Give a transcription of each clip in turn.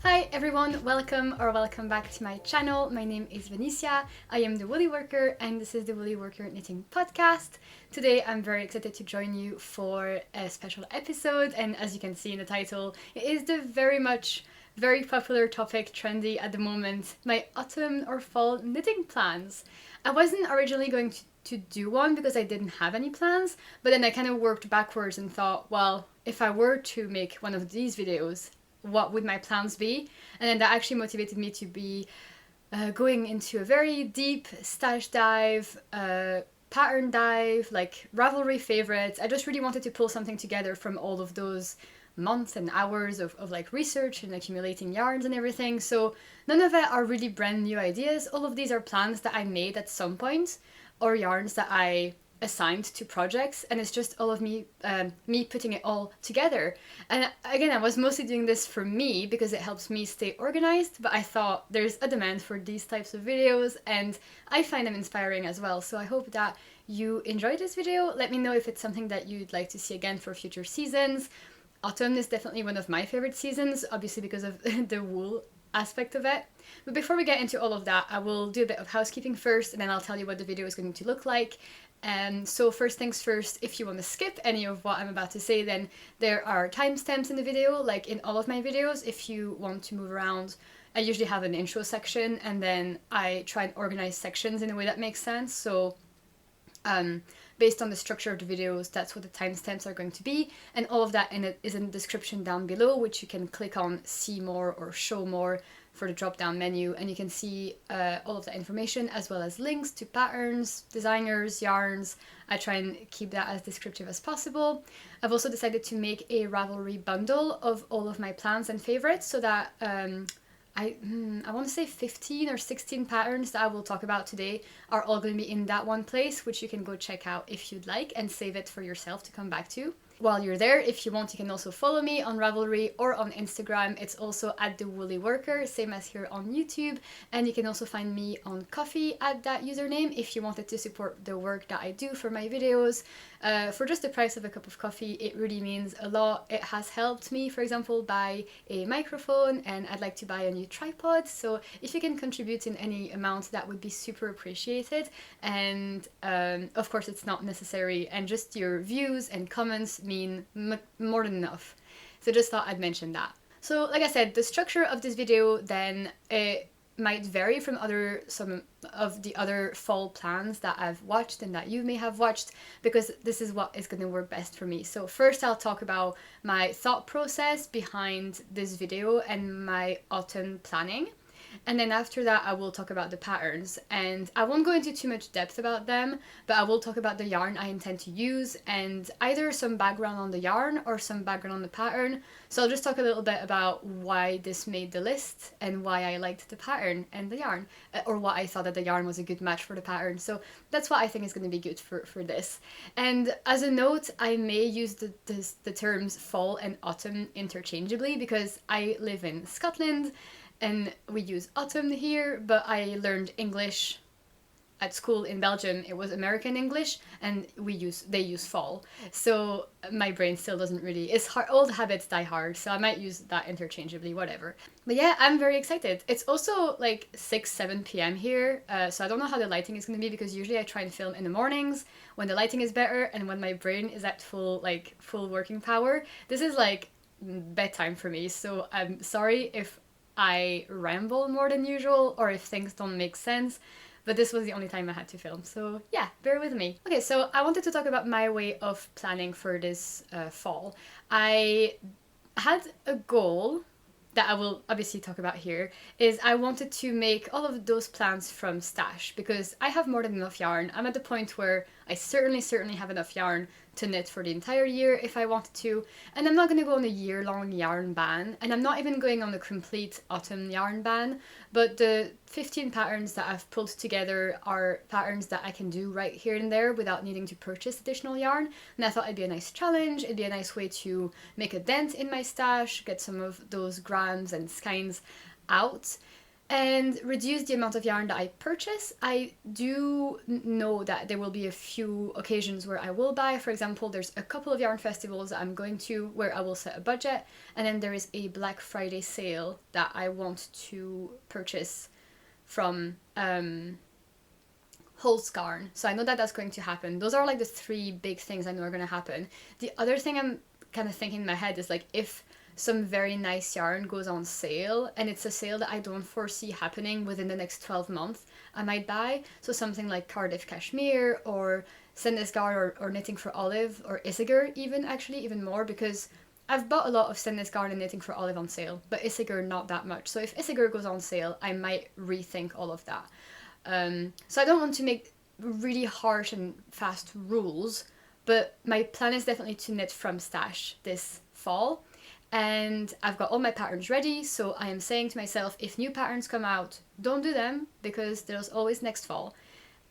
Hi everyone, welcome back to my channel. My name is Vanissia, I am the Woolly Worker and this is the Woolly Worker Knitting Podcast. Today I'm very excited to join you for a special episode, and as you can see in the title, it is the very popular topic, trendy at the moment, my autumn or fall knitting plans. I wasn't originally going to do one because I didn't have any plans, but then I kind of worked backwards and thought, well, if I were to make one of these videos, what would my plans be? And then that actually motivated me to be going into a very deep stash dive, pattern dive, like Ravelry favorites. I just really wanted to pull something together from all of those months and hours of like research and accumulating yarns and everything. So none of it are really brand new ideas. All of these are plans that I made at some point, or yarns that I assigned to projects, and it's just all of me putting it all together. And again, I was mostly doing this for me because it helps me stay organized, but I thought there's a demand for these types of videos and I find them inspiring as well. So I hope that you enjoyed this video. Let me know if it's something that you'd like to see again for future seasons. Autumn is definitely one of my favorite seasons, obviously because of the wool aspect of it. But before we get into all of that, I will do a bit of housekeeping first, and then I'll tell you what the video is going to look like. So first things first, if you want to skip any of what I'm about to say, then there are timestamps in the video, like in all of my videos. If you want to move around, I usually have an intro section, and then I try and organize sections in a way that makes sense. So based on the structure of the videos, that's what the timestamps are going to be, and all of that is in the description down below, which you can click on see more or show more for the drop down menu, and you can see all of the information as well as links to patterns, designers, yarns. I try and keep that as descriptive as possible. I've also decided to make a Ravelry bundle of all of my plans and favorites, so that I want to say 15 or 16 patterns that I will talk about today are all going to be in that one place, which you can go check out if you'd like and save it for yourself to come back to. While you're there, if you want, you can also follow me on Ravelry or on Instagram. It's also at The Woolly Worker, same as here on YouTube. And you can also find me on Ko-fi at that username if you wanted to support the work that I do for my videos. For just the price of a cup of coffee, it really means a lot. It has helped me, for example, buy a microphone, and I'd like to buy a new tripod. So if you can contribute in any amount, that would be super appreciated. And of course, it's not necessary, and just your views and comments mean more than enough. So just thought I'd mention that. So like I said, the structure of this video then it might vary from some of the other fall plans that I've watched and that you may have watched, because this is what is going to work best for me. So first I'll talk about my thought process behind this video and my autumn planning. And then after that, I will talk about the patterns, and I won't go into too much depth about them, but I will talk about the yarn I intend to use and either some background on the yarn or some background on the pattern. So I'll just talk a little bit about why this made the list and why I liked the pattern and the yarn, or why I thought that the yarn was a good match for the pattern. So that's what I think is going to be good for this. And as a note, I may use the terms fall and autumn interchangeably because I live in Scotland and we use autumn here, but I learned English at school in Belgium. It was American English, and they use fall. So my brain still doesn't really, it's hard, old habits die hard, so I might use that interchangeably, whatever. But yeah, I'm very excited. It's also like 6-7 p.m. here, so I don't know how the lighting is going to be, because usually I try and film in the mornings when the lighting is better and when my brain is at full working power. This is like bedtime for me, so I'm sorry if I ramble more than usual or if things don't make sense, but this was the only time I had to film, so yeah, bear with me. Okay, so I wanted to talk about my way of planning for this fall. I had a goal that I will obviously talk about here, is I wanted to make all of those plans from stash because I have more than enough yarn. I'm at the point where I certainly have enough yarn to knit for the entire year if I wanted to, and I'm not going to go on a year-long yarn ban, and I'm not even going on a complete autumn yarn ban, but the 15 patterns that I've pulled together are patterns that I can do right here and there without needing to purchase additional yarn, and I thought it'd be a nice challenge. It'd be a nice way to make a dent in my stash, get some of those grams and skeins out. and reduce the amount of yarn that I purchase. I do know that there will be a few occasions where I will buy. For example, there's a couple of yarn festivals that I'm going to where I will set a budget, and then there is a Black Friday sale that I want to purchase from Holzgarn. So I know that that's going to happen. Those are like the three big things I know are going to happen. The other thing I'm kind of thinking in my head is like if some very nice yarn goes on sale and it's a sale that I don't foresee happening within the next 12 months, I might buy. So something like Cardiff Cashmere or Sendesgarn or Knitting for Olive or Isager even more, because I've bought a lot of Sendesgarn and Knitting for Olive on sale, but Isager not that much. So if Isager goes on sale, I might rethink all of that. So I don't want to make really harsh and fast rules, but my plan is definitely to knit from stash this fall. And I've got all my patterns ready, so I am saying to myself, if new patterns come out, don't do them, because there's always next fall.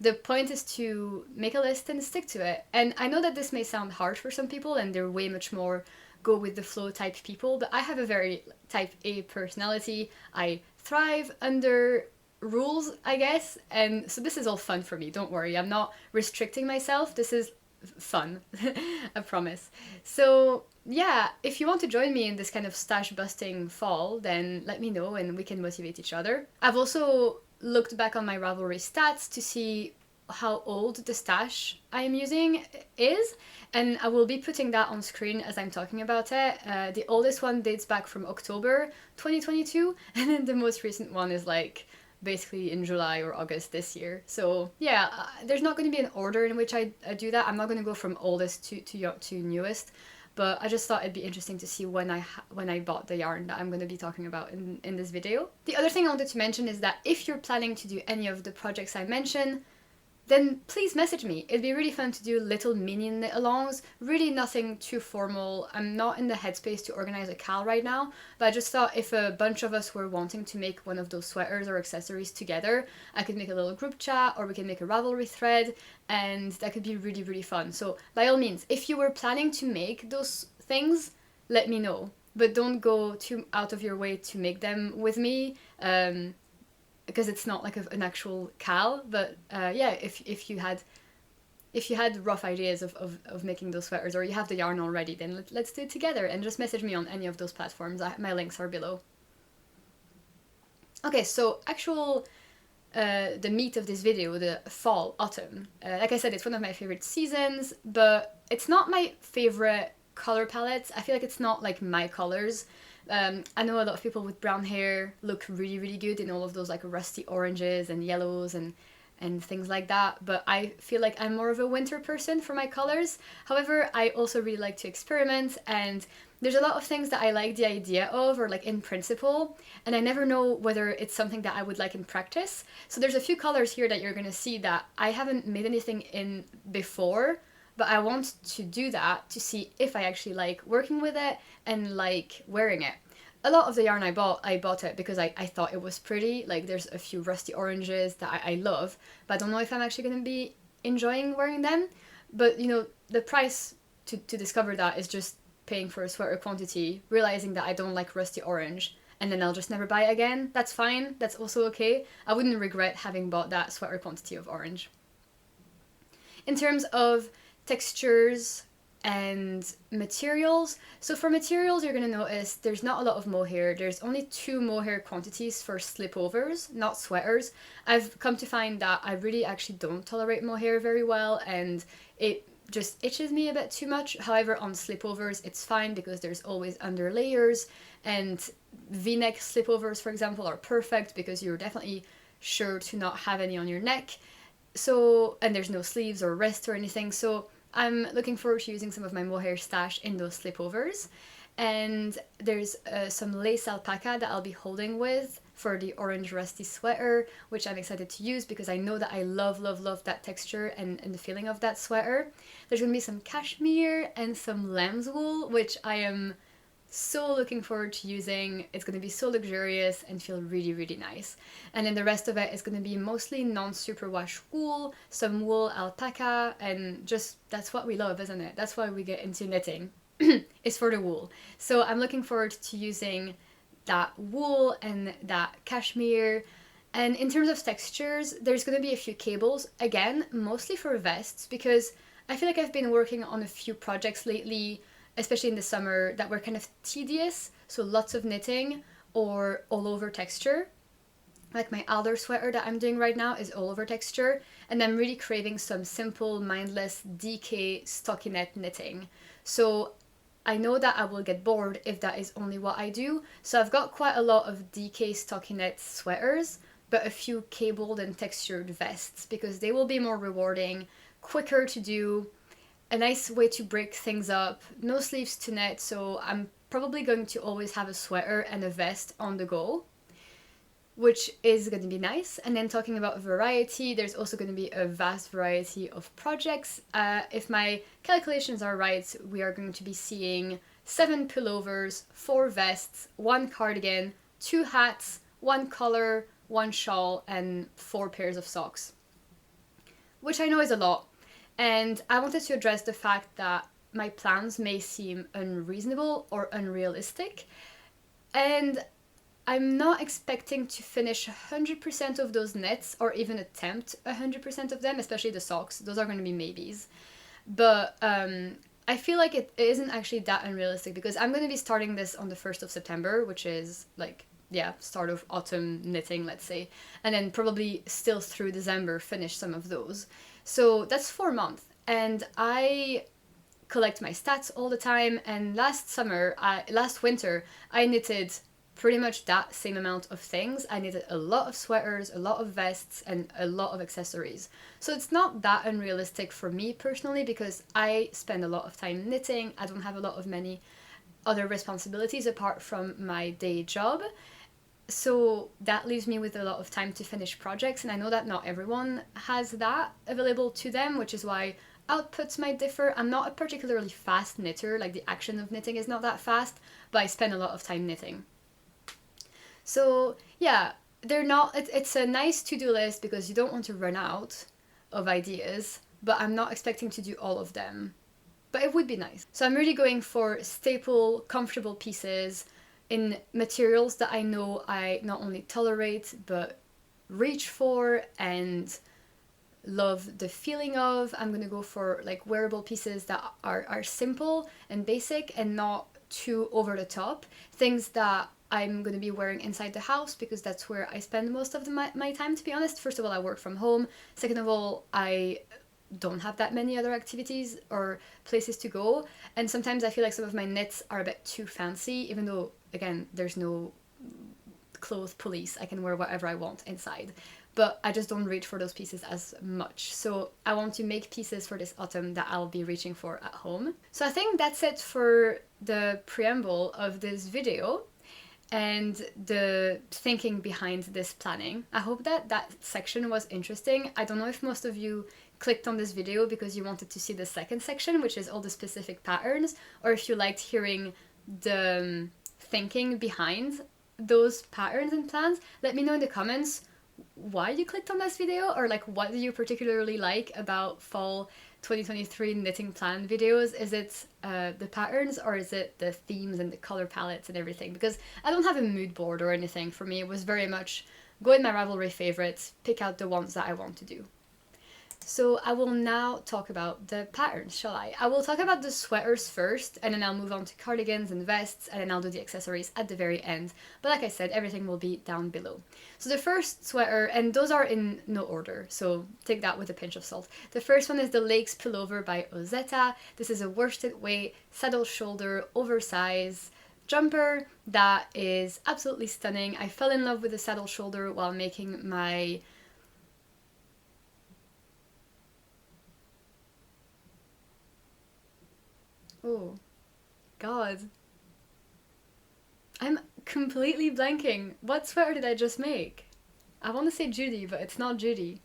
The point is to make a list and stick to it. And I know that this may sound hard for some people, and they're way much more go with the flow type people, but I have a very type A personality. I thrive under rules, I guess, and so this is all fun for me. Don't worry, I'm not restricting myself. This is fun. I promise. So yeah, if you want to join me in this kind of stash busting fall, then let me know and we can motivate each other. I've also looked back on my Ravelry stats to see how old the stash I am using is, and I will be putting that on screen as I'm talking about it. The oldest one dates back from October 2022, and then the most recent one is like basically in July or August this year. So yeah, there's not going to be an order in which I do that. I'm not going to go from oldest to newest, but I just thought it'd be interesting to see when I bought the yarn that I'm going to be talking about in this video. The other thing I wanted to mention is that if you're planning to do any of the projects I mentioned, then please message me. It'd be really fun to do little mini knit-alongs, really nothing too formal. I'm not in the headspace to organize a KAL right now, but I just thought if a bunch of us were wanting to make one of those sweaters or accessories together, I could make a little group chat or we can make a Ravelry thread, and that could be really, really fun. So by all means, if you were planning to make those things, let me know. But don't go too out of your way to make them with me. Because it's not like an actual KAL, but yeah, if you had rough ideas of making those sweaters, or you have the yarn already, then let's do it together, and just message me on any of those platforms. My links are below. Okay, so the meat of this video, the fall, autumn. Like I said, it's one of my favorite seasons, but it's not my favorite color palettes. I feel like it's not like my colors. I know a lot of people with brown hair look really, really good in all of those like rusty oranges and yellows and things like that, but I feel like I'm more of a winter person for my colors. However, I also really like to experiment, and there's a lot of things that I like the idea of, or like in principle, and I never know whether it's something that I would like in practice. So there's a few colors here that you're gonna see that I haven't made anything in before, but I want to do that to see if I actually like working with it and like wearing it. A lot of the yarn I bought it because I thought it was pretty. Like there's a few rusty oranges that I love, but I don't know if I'm actually going to be enjoying wearing them. But you know, the price to discover that is just paying for a sweater quantity, realizing that I don't like rusty orange, and then I'll just never buy it again. That's fine, that's also okay. I wouldn't regret having bought that sweater quantity of orange. In terms of textures and materials, so for materials you're going to notice there's not a lot of mohair. There's only 2 mohair quantities for slipovers, not sweaters. I've come to find that I really actually don't tolerate mohair very well, and it just itches me a bit too much. However, on slipovers it's fine because there's always under layers, and v-neck slipovers, for example, are perfect because you're definitely sure to not have any on your neck. So, and there's no sleeves or wrist or anything, so I'm looking forward to using some of my mohair stash in those slipovers. And there's some lace alpaca that I'll be holding with for the orange rusty sweater, which I'm excited to use because I know that I love, love, love that texture and the feeling of that sweater. There's going to be some cashmere and some lamb's wool, which I am so looking forward to using. It's going to be so luxurious and feel really, really nice. And then the rest of it is going to be mostly non-superwash wool, some wool alpaca, and just that's what we love, isn't it? That's why we get into knitting. Is for the wool. So I'm looking forward to using that wool and that cashmere. And in terms of textures, there's going to be a few cables, again, mostly for vests, because I feel like I've been working on a few projects lately, especially in the summer, that were kind of tedious, so lots of knitting or all over texture. Like my Alder sweater that I'm doing right now is all over texture, and I'm really craving some simple, mindless DK stockinette knitting. So I know that I will get bored if that is only what I do, so I've got quite a lot of DK stockinette sweaters, but a few cabled and textured vests, because they will be more rewarding, quicker to do, a nice way to break things up, no sleeves to knit, so I'm probably going to always have a sweater and a vest on the go, which is going to be nice. And then talking about variety, there's also going to be a vast variety of projects. If my calculations are right, we are going to be seeing 7 pullovers, 4 vests, 1 cardigan, 2 hats, 1 collar, 1 shawl, and 4 pairs of socks, which I know is a lot. And I wanted to address the fact that my plans may seem unreasonable or unrealistic, and I'm not expecting to finish 100% of those knits or even attempt 100% of them, especially the socks. Those are going to be maybes. But I feel like it isn't actually that unrealistic, because I'm going to be starting this on the 1st of September, which is like, yeah, start of autumn knitting, let's say. And then probably still through December finish some of those. So that's 4 months. And I collect my stats all the time. And last winter, I knitted pretty much that same amount of things. I knitted a lot of sweaters, a lot of vests, and a lot of accessories. So it's not that unrealistic for me personally, because I spend a lot of time knitting. I don't have a lot of many other responsibilities apart from my day job. So that leaves me with a lot of time to finish projects, and I know that not everyone has that available to them, which is why outputs might differ. I'm not a particularly fast knitter, like the action of knitting is not that fast, but I spend a lot of time knitting. So yeah, it's a nice to-do list because you don't want to run out of ideas, but I'm not expecting to do all of them. But it would be nice. So I'm really going for staple, comfortable pieces in materials that I know I not only tolerate, but reach for and love the feeling of. I'm gonna go for like wearable pieces that are simple and basic and not too over the top. Things that I'm going to be wearing inside the house, because that's where I spend most of my time, to be honest. First of all, I work from home. Second of all, I don't have that many other activities or places to go. And sometimes I feel like some of my knits are a bit too fancy, even though, again, there's no clothes police. I can wear whatever I want inside. But I just don't reach for those pieces as much. So I want to make pieces for this autumn that I'll be reaching for at home. So I think that's it for the preamble of this video and the thinking behind this planning. I hope that section was interesting. I don't know if most of you clicked on this video because you wanted to see the second section, which is all the specific patterns, or if you liked hearing the thinking behind those patterns and plans. Let me know in the comments why you clicked on this video, or like what do you particularly like about fall 2023 knitting plan videos. Is it the patterns, or is it the themes and the color palettes and everything? Because I don't have a mood board or anything. For me, it was very much go in my Ravelry favorites, pick out the ones that I want to do. So I will now talk about the patterns, shall I? I will talk about the sweaters first, and then I'll move on to cardigans and vests, and then I'll do the accessories at the very end. But like I said, everything will be down below. So the first sweater, and those are in no order, so take that with a pinch of salt. The first one is the Lakes Pullover by Ozetta. This is a worsted weight, saddle shoulder, oversized jumper that is absolutely stunning. I fell in love with the saddle shoulder while making my oh, God. I'm completely blanking. What sweater did I just make? I want to say Judy, but it's not Judy.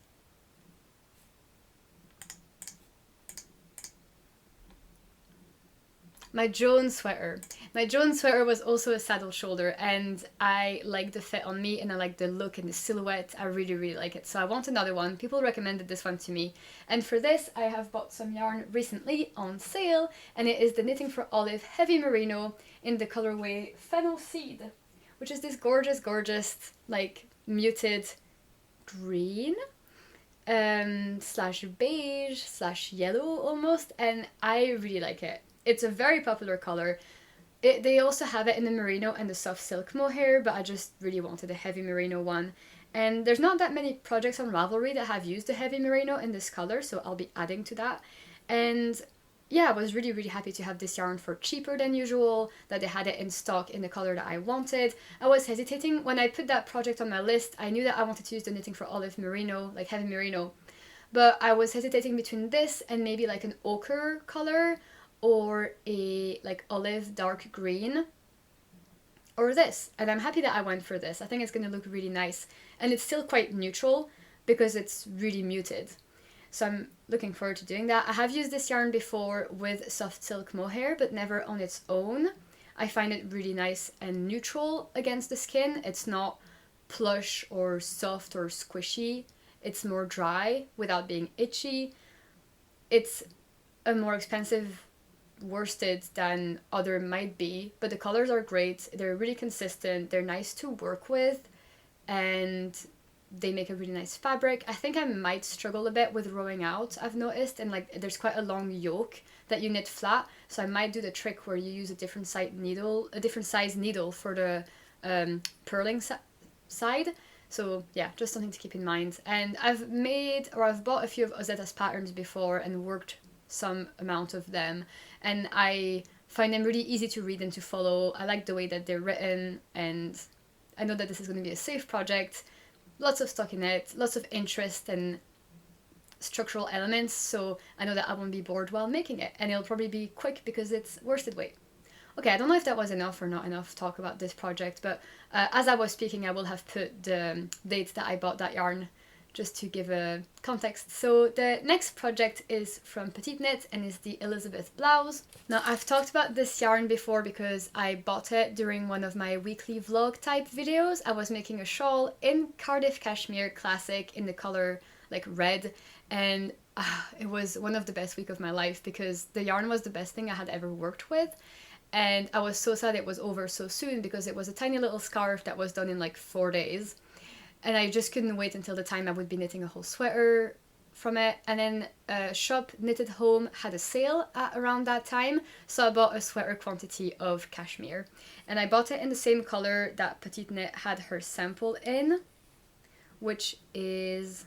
My Joan sweater. My Joan sweater was also a saddle shoulder, and I like the fit on me, and I like the look and the silhouette. I really, really like it. So I want another one. People recommended this one to me. And for this, I have bought some yarn recently on sale, and it is the Knitting for Olive Heavy Merino in the colorway Fennel Seed, which is this gorgeous, gorgeous, like muted green slash beige slash yellow almost, and I really like it. It's a very popular color. They also have it in the merino and the soft silk mohair, but I just really wanted a heavy merino one. And there's not that many projects on Ravelry that have used the heavy merino in this color, so I'll be adding to that. And yeah, I was really, really happy to have this yarn for cheaper than usual, that they had it in stock in the color that I wanted. I was hesitating when I put that project on my list. I knew that I wanted to use the Knitting for Olive merino, like heavy merino, but I was hesitating between this and maybe like an ochre color or a like olive dark green or this. And I'm happy that I went for this. I think it's going to look really nice. And it's still quite neutral because it's really muted. So I'm looking forward to doing that. I have used this yarn before with soft silk mohair, but never on its own. I find it really nice and neutral against the skin. It's not plush or soft or squishy. It's more dry without being itchy. It's a more expensive worsted than other might be, but the colors are great. They're really consistent. They're nice to work with, and they make a really nice fabric. I think I might struggle a bit with rowing out, I've noticed, and like there's quite a long yoke that you knit flat, so I might do the trick where you use a different size needle for the purling side. So yeah, just something to keep in mind. And I've bought a few of Ozetta's patterns before and worked some amount of them, and I find them really easy to read and to follow. I like the way that they're written, and I know that this is going to be a safe project. Lots of stockinette, lots of interest and structural elements, so I know that I won't be bored while making it, and it'll probably be quick because it's worsted weight. Okay, I don't know if that was enough or not enough talk about this project, but as I was speaking, I will have put the date that I bought that yarn, just to give a context. So the next project is from Petite Knit and is the Elizabeth blouse. Now I've talked about this yarn before because I bought it during one of my weekly vlog type videos. I was making a shawl in Cardiff Cashmere Classic in the color like red, and it was one of the best week of my life because the yarn was the best thing I had ever worked with. And I was so sad it was over so soon because it was a tiny little scarf that was done in like 4 days. And I just couldn't wait until the time I would be knitting a whole sweater from it. And then Shop Knitted Home had a sale at around that time, so I bought a sweater quantity of cashmere. And I bought it in the same color that Petite Knit had her sample in, which is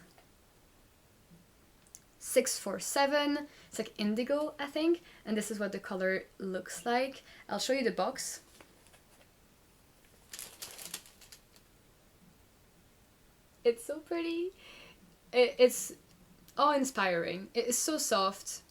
647. It's like indigo, I think. And this is what the color looks like. I'll show you the box. It's so pretty. It's awe-inspiring. It is so soft.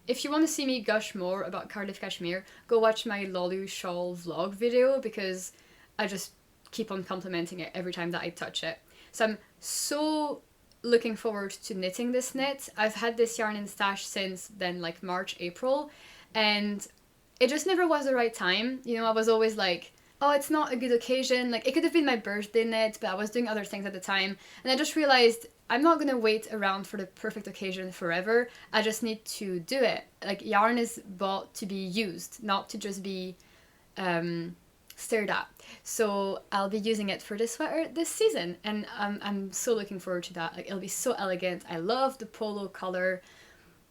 If you want to see me gush more about Cardiff Cashmere, go watch my Lolu Shawl vlog video because I just keep on complimenting it every time that I touch it. So I'm so looking forward to knitting this knit. I've had this yarn in stash since then, like March, April, and it just never was the right time. You know, I was always like, oh, it's not a good occasion. Like, it could have been my birthday knit, but I was doing other things at the time. And I just realized I'm not going to wait around for the perfect occasion forever. I just need to do it. Like, yarn is bought to be used, not to just be stared at. So I'll be using it for this sweater this season. And I'm so looking forward to that. Like, it'll be so elegant. I love the polo color.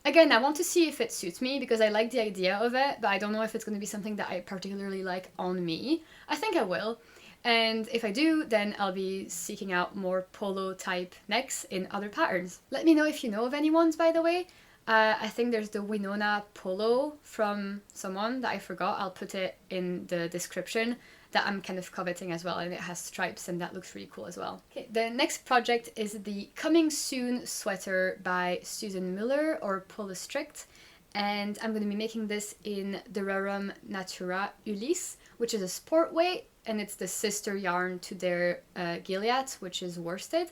Again, I want to see if it suits me because I like the idea of it, but I don't know if it's going to be something that I particularly like on me. I think I will. And if I do, then I'll be seeking out more polo type necks in other patterns. Let me know if you know of any ones, by the way. I think there's the Winona polo from someone that I forgot. I'll put it in the description, that I'm kind of coveting as well, and it has stripes and that looks really cool as well. Okay, the next project is the Coming Soon sweater by Susan Miller, or Polystrict, and I'm going to be making this in the Rerum Natura Ulysse, which is a sport weight, and it's the sister yarn to their Gilead, which is worsted.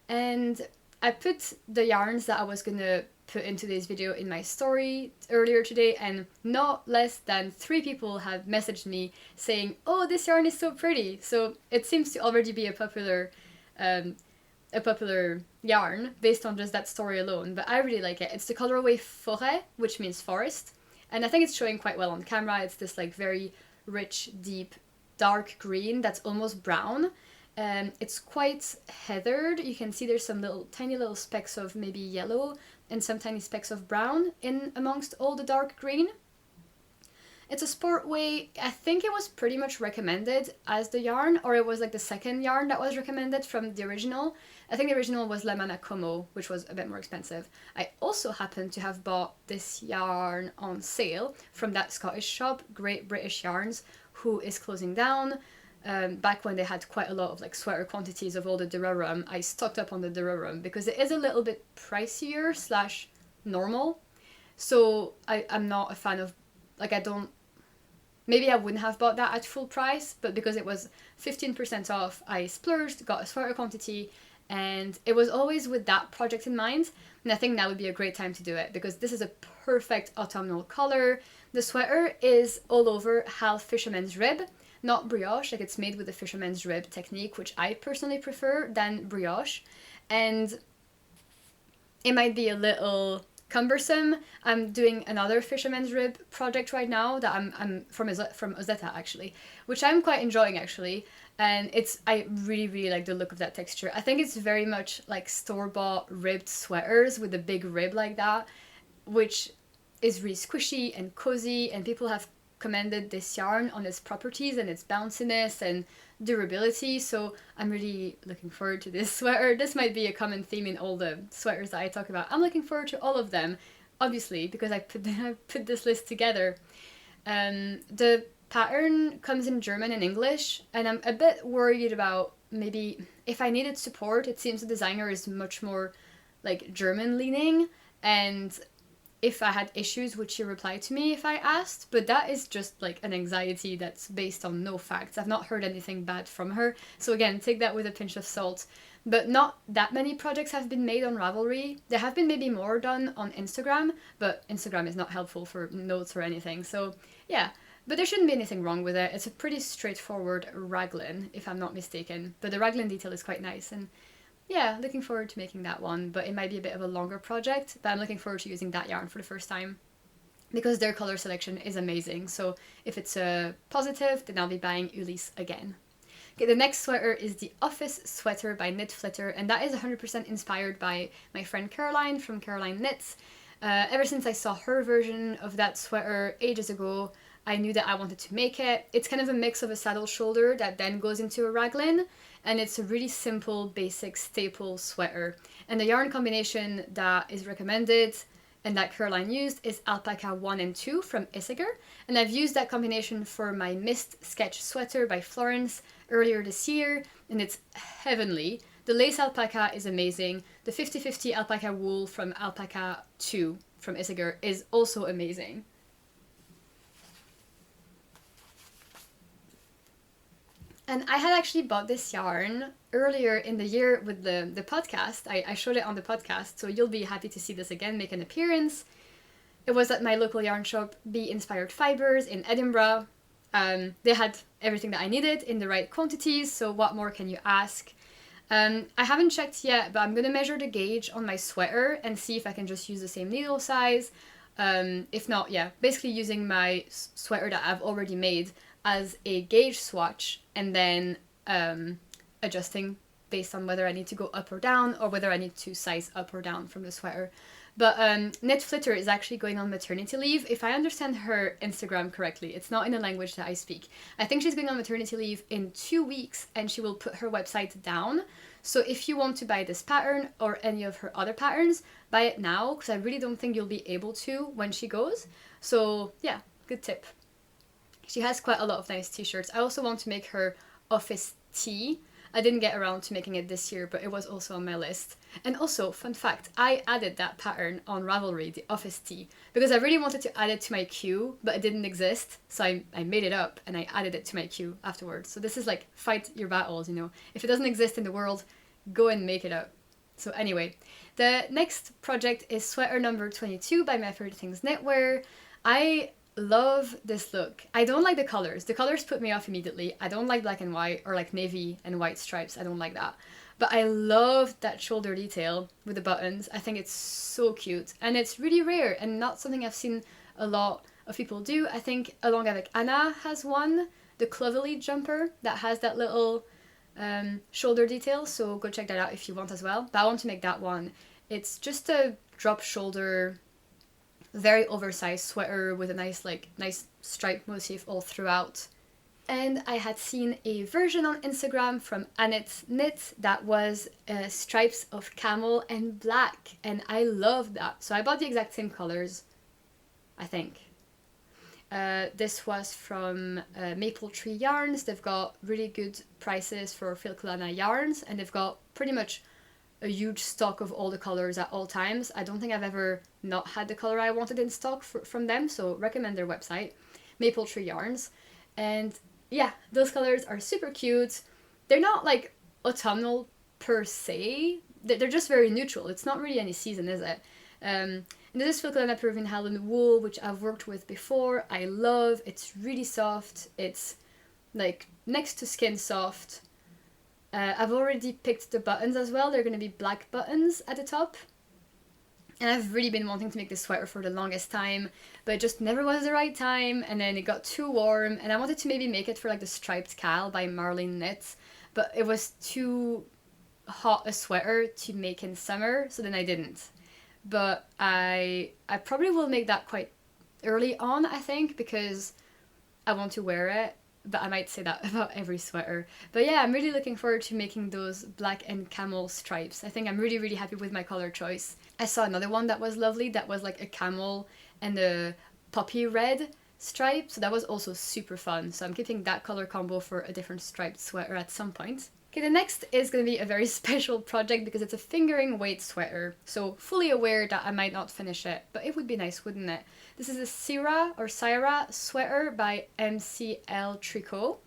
And I put the yarns that I was going to put into this video in my story earlier today, and not less than 3 people have messaged me saying, oh, this yarn is so pretty. So it seems to already be a popular yarn based on just that story alone, but I really like it. It's the colorway Forêt, which means forest, and I think it's showing quite well on camera. It's this like very rich, deep dark green that's almost brown. It's quite heathered. You can see there's some tiny little specks of maybe yellow and some tiny specks of brown in amongst all the dark green. It's a sport way. I think it was pretty much recommended as the yarn, or it was like the second yarn that was recommended from the original. I think the original was La Mana Como, which was a bit more expensive. I also happened to have bought this yarn on sale from that Scottish shop, Great British Yarns, who is closing down. Back when they had quite a lot of like sweater quantities of all the Durarrum, I stocked up on the Durarrum because it is a little bit pricier / normal. So I'm not a fan of, like, maybe I wouldn't have bought that at full price, but because it was 15% off, I splurged, got a sweater quantity, and it was always with that project in mind. And I think now would be a great time to do it because this is a perfect autumnal color. The sweater is all over half fisherman's rib, not brioche, like it's made with the fisherman's rib technique, which I personally prefer than brioche. And it might be a little cumbersome. I'm doing another fisherman's rib project right now that I'm from Ozetta actually, which I'm quite enjoying actually. And I really like the look of that texture. I think it's very much like store-bought ribbed sweaters with a big rib like that, which is really squishy and cozy, and people have commended this yarn on its properties and its bounciness and durability, so I'm really looking forward to this sweater. This might be a common theme in all the sweaters that I talk about. I'm looking forward to all of them, obviously, because I put this list together. The pattern comes in German and English, and I'm a bit worried about maybe if I needed support. It seems the designer is much more like German leaning, and if I had issues, would she reply to me if I asked? But that is just like an anxiety that's based on no facts. I've not heard anything bad from her. So again, take that with a pinch of salt. But not that many projects have been made on Ravelry. There have been maybe more done on Instagram, but Instagram is not helpful for notes or anything. So yeah, but there shouldn't be anything wrong with it. It's a pretty straightforward raglan, if I'm not mistaken. But the raglan detail is quite nice, and yeah, looking forward to making that one, but it might be a bit of a longer project, but I'm looking forward to using that yarn for the first time because their color selection is amazing. So if it's a positive, then I'll be buying Ulysse again. Okay, the next sweater is the Office Sweater by Knit Flitter, and that is 100% inspired by my friend Caroline from Caroline Knits. Ever since I saw her version of that sweater ages ago, I knew that I wanted to make it. It's kind of a mix of a saddle shoulder that then goes into a raglan, and it's a really simple, basic staple sweater. And the yarn combination that is recommended and that Caroline used is Alpaca 1 and 2 from Isager. And I've used that combination for my Mist Sketch sweater by Florence earlier this year, and it's heavenly. The lace alpaca is amazing. The 50/50 alpaca wool from Alpaca 2 from Isager is also amazing. And I had actually bought this yarn earlier in the year with the podcast. I showed it on the podcast, so you'll be happy to see this again make an appearance. It was at my local yarn shop, Be Inspired Fibers in Edinburgh. They had everything that I needed in the right quantities, so what more can you ask? I haven't checked yet, but I'm going to measure the gauge on my sweater and see if I can just use the same needle size. If not, yeah, basically using my sweater that I've already made as a gauge swatch, and then adjusting based on whether I need to go up or down, or whether I need to size up or down from the sweater. But Knit Flitter is actually going on maternity leave. If I understand her Instagram correctly, it's not in a language that I speak. I think she's going on maternity leave in 2 weeks, and she will put her website down. So if you want to buy this pattern or any of her other patterns, buy it now, because I really don't think you'll be able to when she goes. So yeah, good tip. She has quite a lot of nice t-shirts. I also want to make her office tee. I didn't get around to making it this year, but it was also on my list. And also, fun fact, I added that pattern on Ravelry, the office tee, because I really wanted to add it to my queue, but it didn't exist. So I made it up and I added it to my queue afterwards. So this is like, fight your battles, you know. If it doesn't exist in the world, go and make it up. So anyway, the next project is sweater number 22 by My Favorite Things Knitwear. I love this look. I don't like the colors. The colors put me off immediately. I don't like black and white or like navy and white stripes. I don't like that. But I love that shoulder detail with the buttons. I think it's so cute, and it's really rare and not something I've seen a lot of people do. I think Along Avec Anna has one the Clovelly jumper that has that little shoulder detail, so go check that out if you want as well. But I want to make that one. It's just a drop shoulder, very oversized sweater with a nice stripe motif all throughout. And I had seen a version on Instagram from Annette Knit that was stripes of camel and black, and I loved that. So I bought the exact same colors, I think. This was from Maple Tree Yarns. They've got really good prices for Filcolana yarns, and they've got pretty much a huge stock of all the colors at all times. I don't think I've ever not had the color I wanted in stock from them, so recommend their website, Maple Tree Yarns. And yeah, those colors are super cute. They're not like autumnal per se, they're just very neutral. It's not really any season, is it? And this is Filcolana Peruvian Highland wool, which I've worked with before. I love. It's really soft. It's like next to skin soft. I've already picked the buttons as well. They're going to be black buttons at the top. And I've really been wanting to make this sweater for the longest time, but it just never was the right time, and then it got too warm, and I wanted to maybe make it for like the striped KAL by Marlene Knits, but it was too hot a sweater to make in summer, so then I didn't. But I probably will make that quite early on, I think, because I want to wear it, but I might say that about every sweater. But yeah, I'm really looking forward to making those black and camel stripes. I think I'm really, really happy with my color choice. I saw another one that was lovely, that was like a camel and a poppy red stripe, so that was also super fun. So I'm keeping that color combo for a different striped sweater at some point. Okay, the next is going to be a very special project because it's a fingering weight sweater, so fully aware that I might not finish it, but it would be nice, wouldn't it? This is a Syra sweater by MCL Tricot,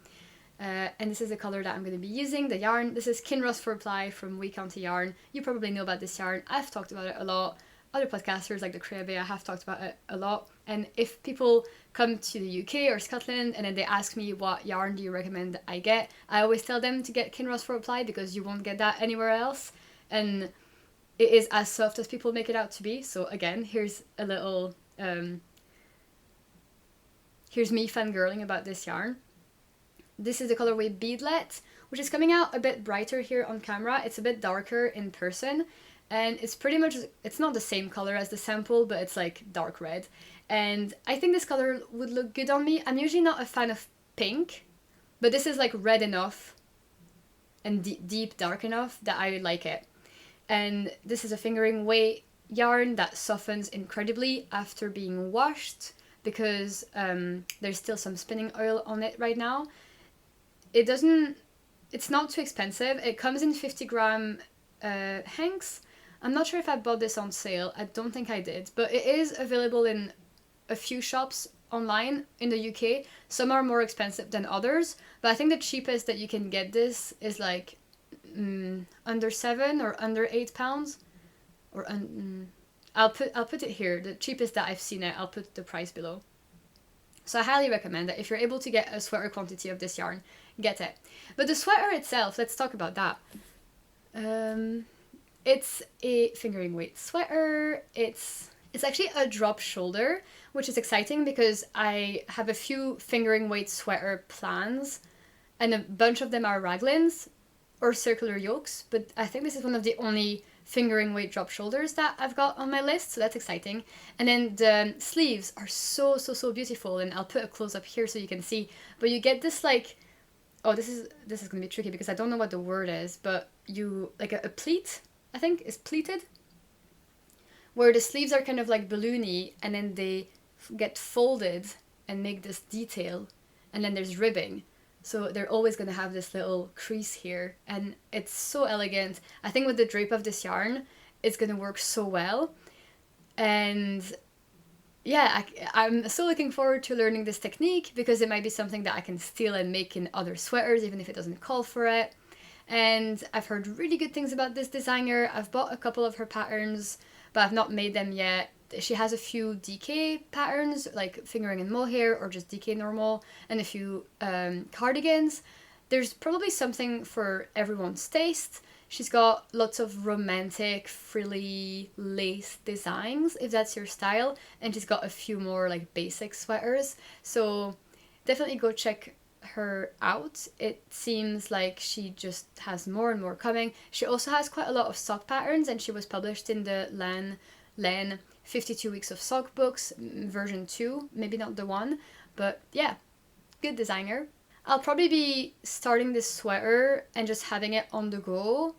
and this is the color that I'm going to be using. The yarn, this is Kinross for Ply from Wee County Yarn. You probably know about this yarn, I've talked about it a lot. Other podcasters like the Creabea have talked about it a lot, and if people come to the UK or Scotland and then they ask me what yarn do you recommend I get, I always tell them to get Kinross for Apply because you won't get that anywhere else, and it is as soft as people make it out to be. So again, here's a little here's me fangirling about this yarn. This is the colorway Beadlet, which is coming out a bit brighter here on camera. It's a bit darker in person, and it's pretty much, it's not the same color as the sample, but it's like dark red. And I think this color would look good on me. I'm usually not a fan of pink, but this is like red enough and deep dark enough that I like it. And this is a fingering weight yarn that softens incredibly after being washed because there's still some spinning oil on it right now. It's not too expensive. It comes in 50 gram hanks. I'm not sure if I bought this on sale. I don't think I did, but it is available in a few shops online in the UK. Some are more expensive than others, but I think the cheapest that you can get this is like under £7 or under £8, or I'll put it here. The cheapest that I've seen it, I'll put the price below. So I highly recommend that if you're able to get a sweater quantity of this yarn, get it. But the sweater itself, let's talk about that. It's a fingering weight sweater. It's actually a drop shoulder, which is exciting because I have a few fingering weight sweater plans, and a bunch of them are raglans or circular yokes, but I think this is one of the only fingering weight drop shoulders that I've got on my list, so that's exciting. And then the sleeves are so beautiful, and I'll put a close up here so you can see, but you get this like, oh, this is gonna be tricky because I don't know what the word is, but you like a pleat, I think is pleated, where the sleeves are kind of like balloony and then they get folded and make this detail, and then there's ribbing. So they're always going to have this little crease here, and it's so elegant. I think with the drape of this yarn, it's going to work so well. And yeah, I'm so looking forward to learning this technique because it might be something that I can steal and make in other sweaters, even if it doesn't call for it. And I've heard really good things about this designer. I've bought a couple of her patterns, but I've not made them yet. She has a few DK patterns, like fingering and mohair, or just DK normal, and a few cardigans. There's probably something for everyone's taste. She's got lots of romantic, frilly lace designs, if that's your style, and she's got a few more like basic sweaters. So definitely go check her out. It seems like she just has more and more coming. She also has quite a lot of sock patterns, and she was published in the Len 52 Weeks of Sock Books, version 2, maybe not the one, but yeah, good designer. I'll probably be starting this sweater and just having it on the go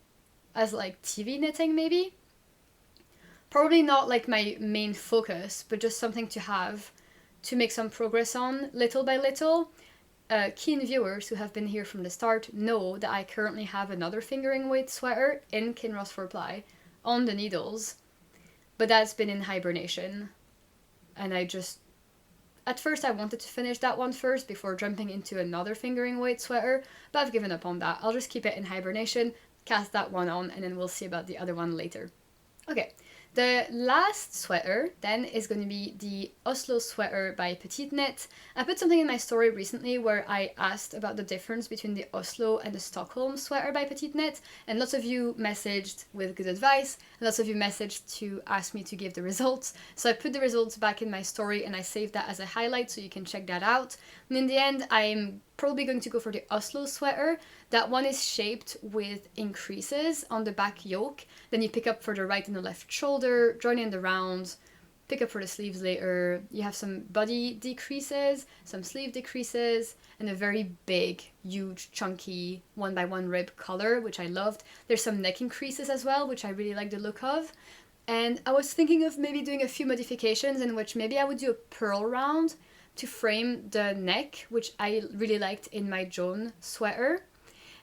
as like TV knitting maybe. Probably not like my main focus, but just something to have to make some progress on little by little. Keen viewers who have been here from the start know that I currently have another fingering weight sweater in Kinross 4-ply on the needles, but that's been in hibernation, and at first I wanted to finish that one first before jumping into another fingering weight sweater, but I've given up on that. I'll just keep it in hibernation, cast that one on, and then we'll see about the other one later. Okay, the last sweater then is going to be the Oslo sweater by Petite Knit. I put something in my story recently where I asked about the difference between the Oslo and the Stockholm sweater by Petite Knit, and lots of you messaged with good advice, and lots of you messaged to ask me to give the results. So I put the results back in my story and I saved that as a highlight so you can check that out. And in the end, I'm probably going to go for the Oslo sweater. That one is shaped with increases on the back yoke. Then you pick up for the right and the left shoulder, join in the round, pick up for the sleeves later. You have some body decreases, some sleeve decreases, and a very big, huge, chunky 1x1 rib collar, which I loved. There's some neck increases as well, which I really like the look of. And I was thinking of maybe doing a few modifications in which maybe I would do a purl round to frame the neck, which I really liked in my Joan sweater.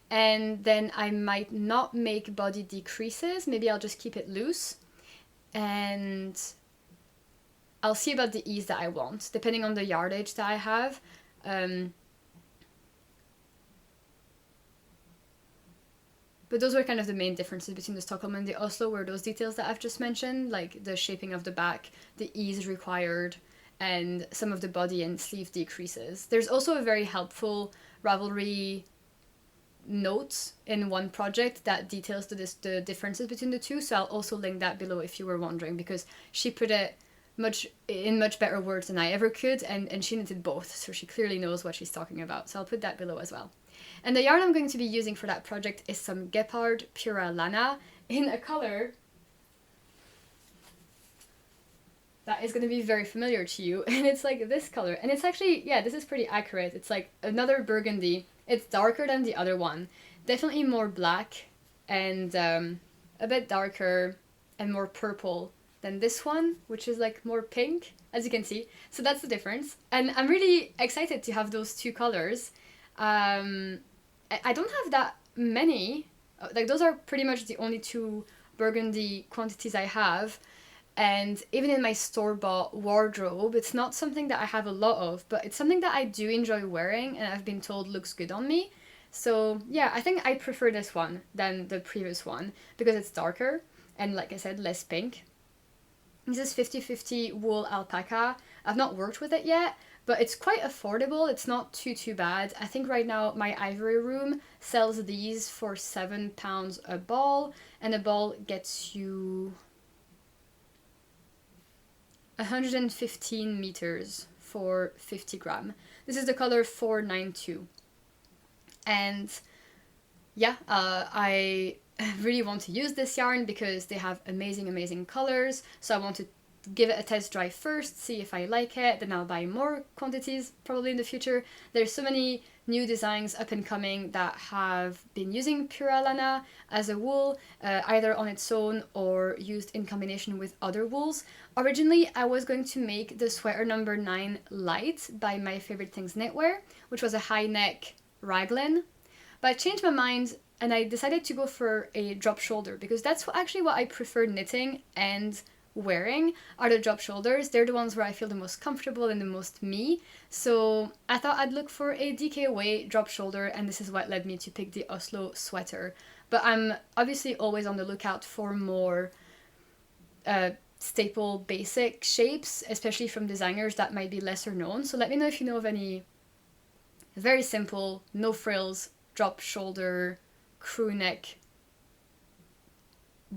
And then I might not make body decreases, maybe I'll just keep it loose. And I'll see about the ease that I want, depending on the yardage that I have. But those were kind of the main differences between the Stockholm and the Oslo, were those details that I've just mentioned, like the shaping of the back, the ease required, and some of the body and sleeve decreases. There's also a very helpful Ravelry note in one project that details the differences between the two, so I'll also link that below if you were wondering, because she put it in much better words than I ever could, and she knitted both, so she clearly knows what she's talking about, so I'll put that below as well. And the yarn I'm going to be using for that project is some Gepard Pura Lana in a color that is going to be very familiar to you, and it's like this color, and it's actually, yeah, this is pretty accurate. It's like another burgundy. It's darker than the other one, definitely more black, and a bit darker and more purple than this one, which is like more pink, as you can see. So that's the difference, and I'm really excited to have those two colors. I don't have that many, like those are pretty much the only two burgundy quantities I have. And even in my store-bought wardrobe, it's not something that I have a lot of, but it's something that I do enjoy wearing and I've been told looks good on me. So yeah, I think I prefer this one than the previous one because it's darker and, like I said, less pink. This is 50/50 wool alpaca. I've not worked with it yet, but it's quite affordable. It's not too bad. I think right now my Ivory Room sells these for £7 a ball, and a ball gets you 115 meters for 50 gram. This is the color 492. And yeah, I really want to use this yarn because they have amazing colors. So I want to give it a test dry first, see if I like it, then I'll buy more quantities probably in the future. There's so many new designs up and coming that have been using Pura Lana as a wool, either on its own or used in combination with other wools. Originally, I was going to make the sweater number 9 light by My Favorite Things Knitwear, which was a high neck raglan, but I changed my mind and I decided to go for a drop shoulder because that's actually what I prefer knitting and wearing are the drop shoulders. They're the ones where I feel the most comfortable and the most me. So I thought I'd look for a DKOA drop shoulder, and this is what led me to pick the Oslo sweater. But I'm obviously always on the lookout for more staple basic shapes, especially from designers that might be lesser known. So let me know if you know of any very simple, no frills, drop shoulder, crew neck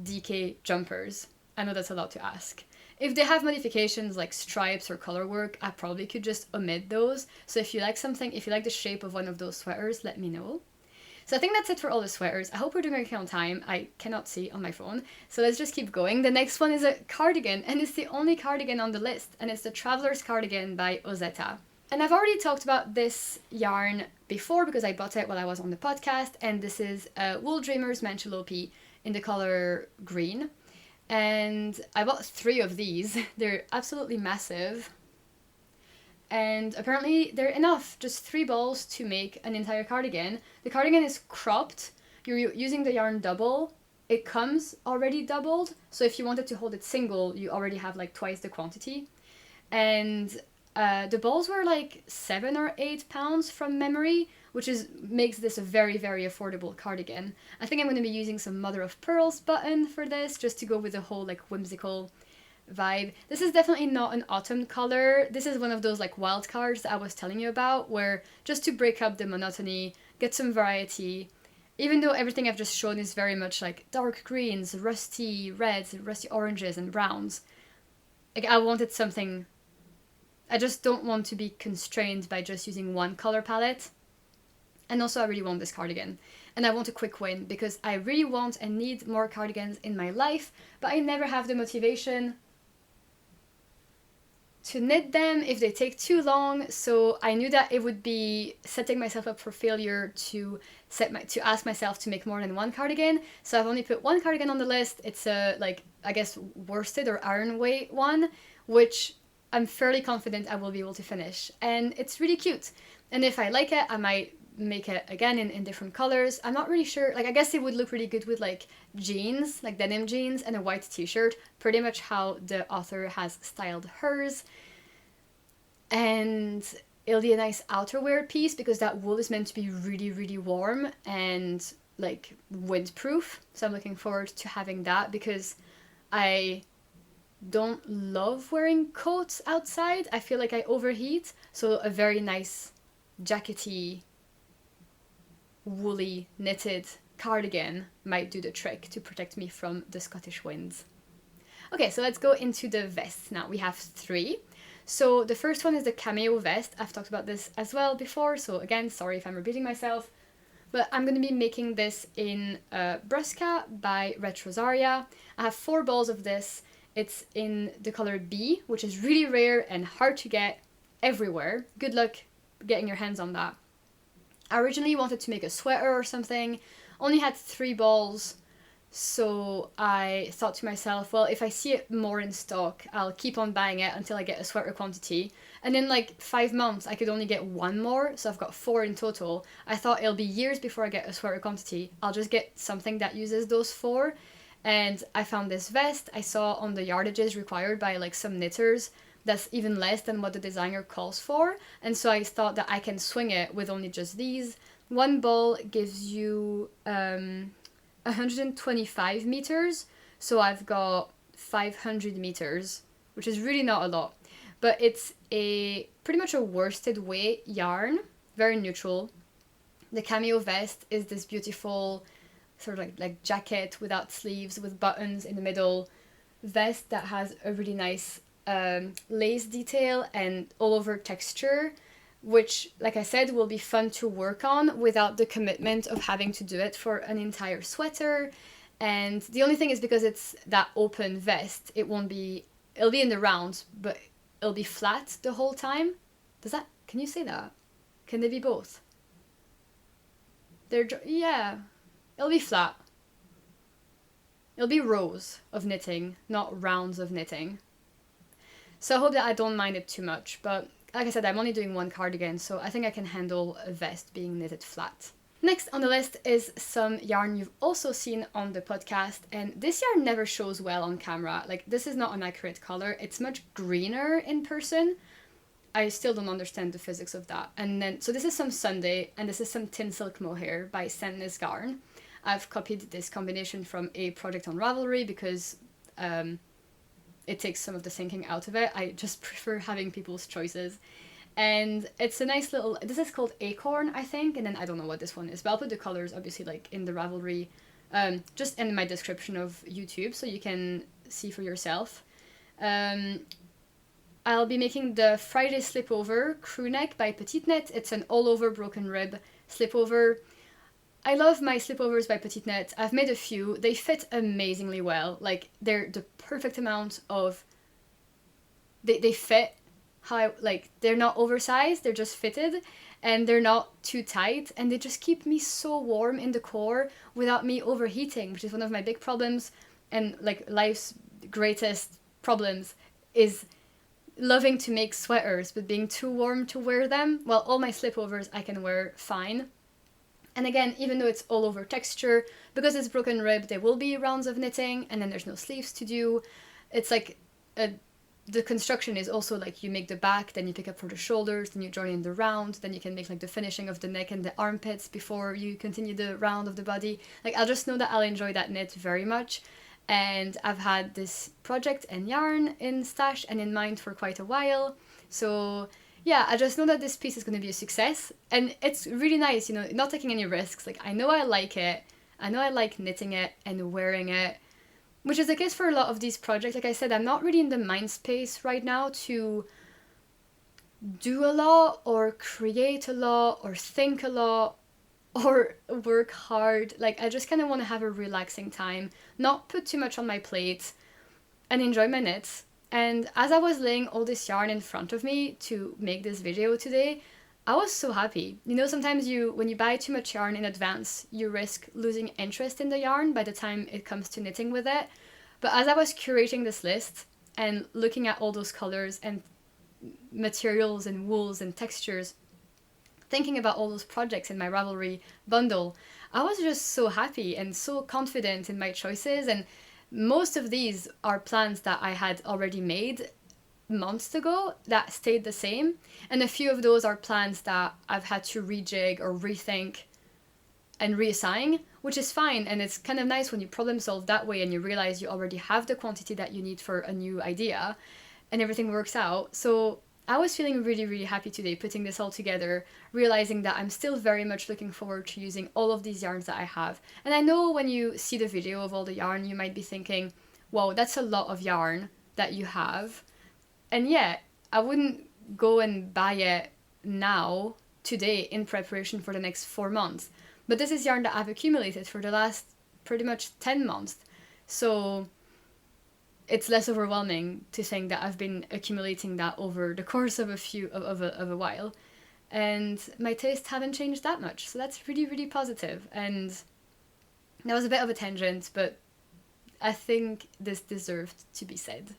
DK jumpers. I know that's a lot to ask. If they have modifications like stripes or color work, I probably could just omit those. So if you like something, if you like the shape of one of those sweaters, let me know. So I think that's it for all the sweaters. I hope we're doing okay on time. I cannot see on my phone. So let's just keep going. The next one is a cardigan, and it's the only cardigan on the list, and it's the Traveler's Cardigan by Ozetta. And I've already talked about this yarn before because I bought it while I was on the podcast, and this is Wool Dreamers Mancholopi in the color green. And I bought 3 of these. They're absolutely massive. And apparently they're enough, just 3 balls to make an entire cardigan. The cardigan is cropped. You're using the yarn double. It comes already doubled. So if you wanted to hold it single, you already have like twice the quantity. And the balls were like 7 or 8 pounds from memory, which makes this a very, very affordable cardigan. I think I'm going to be using some mother of pearls button for this, just to go with the whole like whimsical vibe. This is definitely not an autumn color. This is one of those like wild cards that I was telling you about, where just to break up the monotony, get some variety. Even though everything I've just shown is very much like dark greens, rusty reds, rusty oranges, and browns, like I wanted something. I just don't want to be constrained by just using one color palette. And also I really want this cardigan. And I want a quick win because I really want and need more cardigans in my life, but I never have the motivation to knit them if they take too long. So I knew that it would be setting myself up for failure to ask myself to make more than one cardigan. So I've only put one cardigan on the list. It's a like, I guess, worsted or iron weight one, which I'm fairly confident I will be able to finish. And it's really cute. And if I like it, I might make it again in different colors. I'm not really sure. Like, I guess it would look really good with like jeans, like denim jeans and a white t-shirt, pretty much how the author has styled hers. And it'll be a nice outerwear piece because that wool is meant to be really, really warm and like windproof. So I'm looking forward to having that because I don't love wearing coats outside. I feel like I overheat. So a very nice jackety, woolly knitted cardigan might do the trick to protect me from the Scottish winds. Okay, so let's go into the vests now. We have 3. So the first one is the cameo vest. I've talked about this as well before, so again, sorry if I'm repeating myself. But I'm going to be making this in Brusca by Retrosaria. I have 4 balls of this. It's in the color B, which is really rare and hard to get everywhere. Good luck getting your hands on that. I originally wanted to make a sweater or something, only had 3 balls, so I thought to myself, well, if I see it more in stock, I'll keep on buying it until I get a sweater quantity. And in like 5 months, I could only get 1 more, so I've got 4 in total. I thought it'll be years before I get a sweater quantity. I'll just get something that uses those 4. And I found this vest. I saw on the yardages required by like some knitters that's even less than what the designer calls for. And so I thought that I can swing it with only just these. 1 ball gives you 125 meters. So I've got 500 meters, which is really not a lot. But it's pretty much a worsted weight yarn, very neutral. The cameo vest is this beautiful sort of like jacket without sleeves with buttons in the middle vest that has a really nice lace detail and all over texture, which, like I said, will be fun to work on without the commitment of having to do it for an entire sweater. And the only thing is, because it's that open vest, it'll be in the round, but it'll be flat the whole time. Can you say that? Can they be both? Yeah, it'll be flat. It'll be rows of knitting, not rounds of knitting. So I hope that I don't mind it too much, but like I said, I'm only doing 1 cardigan, so I think I can handle a vest being knitted flat. Next on the list is some yarn you've also seen on the podcast, and this yarn never shows well on camera. Like, this is not an accurate color. It's much greener in person. I still don't understand the physics of that. And then, so this is some Sunday, and this is some Tin Silk Mohair by Sandnes Garn. I've copied this combination from a project on Ravelry because it takes some of the thinking out of it. I just prefer having people's choices. And it's a nice little, this is called Acorn, I think, and then I don't know what this one is, but I'll put the colors obviously like in the Ravelry, just in my description of YouTube, so you can see for yourself. I'll be making the Friday Slipover crew neck by Petite Net. It's an all over broken rib slipover. I love my slipovers by Petite Net. I've made a few. They fit amazingly well. Like, they're the perfect amount of... They fit how like, they're not oversized, they're just fitted, and they're not too tight, and they just keep me so warm in the core without me overheating, which is one of my big problems, and like life's greatest problems is loving to make sweaters but being too warm to wear them. Well, all my slipovers I can wear fine. And again, even though it's all over texture, because it's broken rib, there will be rounds of knitting, and then there's no sleeves to do. It's like the construction is also like you make the back, then you pick up for the shoulders, then you join in the round, then you can make like the finishing of the neck and the armpits before you continue the round of the body. Like, I just know that I'll enjoy that knit very much. And I've had this project and yarn in stash and in mind for quite a while. So yeah, I just know that this piece is going to be a success, and it's really nice, you know, not taking any risks. Like, I know I like it, I know I like knitting it and wearing it, which is the case for a lot of these projects. Like I said, I'm not really in the mind space right now to do a lot or create a lot or think a lot or work hard. Like, I just kind of want to have a relaxing time, not put too much on my plate, and enjoy my knits. And as I was laying all this yarn in front of me to make this video today, I was so happy. You know, sometimes when you buy too much yarn in advance, you risk losing interest in the yarn by the time it comes to knitting with it. But as I was curating this list and looking at all those colors and materials and wools and textures, thinking about all those projects in my Ravelry bundle, I was just so happy and so confident in my choices. And most of these are plans that I had already made months ago that stayed the same, and a few of those are plans that I've had to rejig or rethink and reassign, which is fine. And it's kind of nice when you problem solve that way and you realize you already have the quantity that you need for a new idea and everything works out. So I was feeling really, really happy today putting this all together, realizing that I'm still very much looking forward to using all of these yarns that I have. And I know when you see the video of all the yarn, you might be thinking, wow, that's a lot of yarn that you have. And yeah, I wouldn't go and buy it now, today, in preparation for the next 4 months. But this is yarn that I've accumulated for the last pretty much 10 months. So it's less overwhelming to think that I've been accumulating that over the course of a while, and my tastes haven't changed that much. So that's really, really positive. And that was a bit of a tangent, but I think this deserved to be said.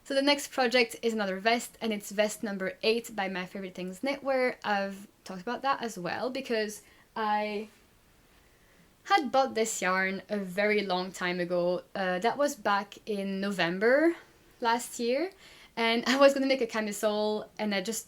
So the next project is another vest, and it's vest number 8 by My Favorite Things Knitwear. I've talked about that as well because I had bought this yarn a very long time ago. That was back in November last year, and I was going to make a camisole, and I just,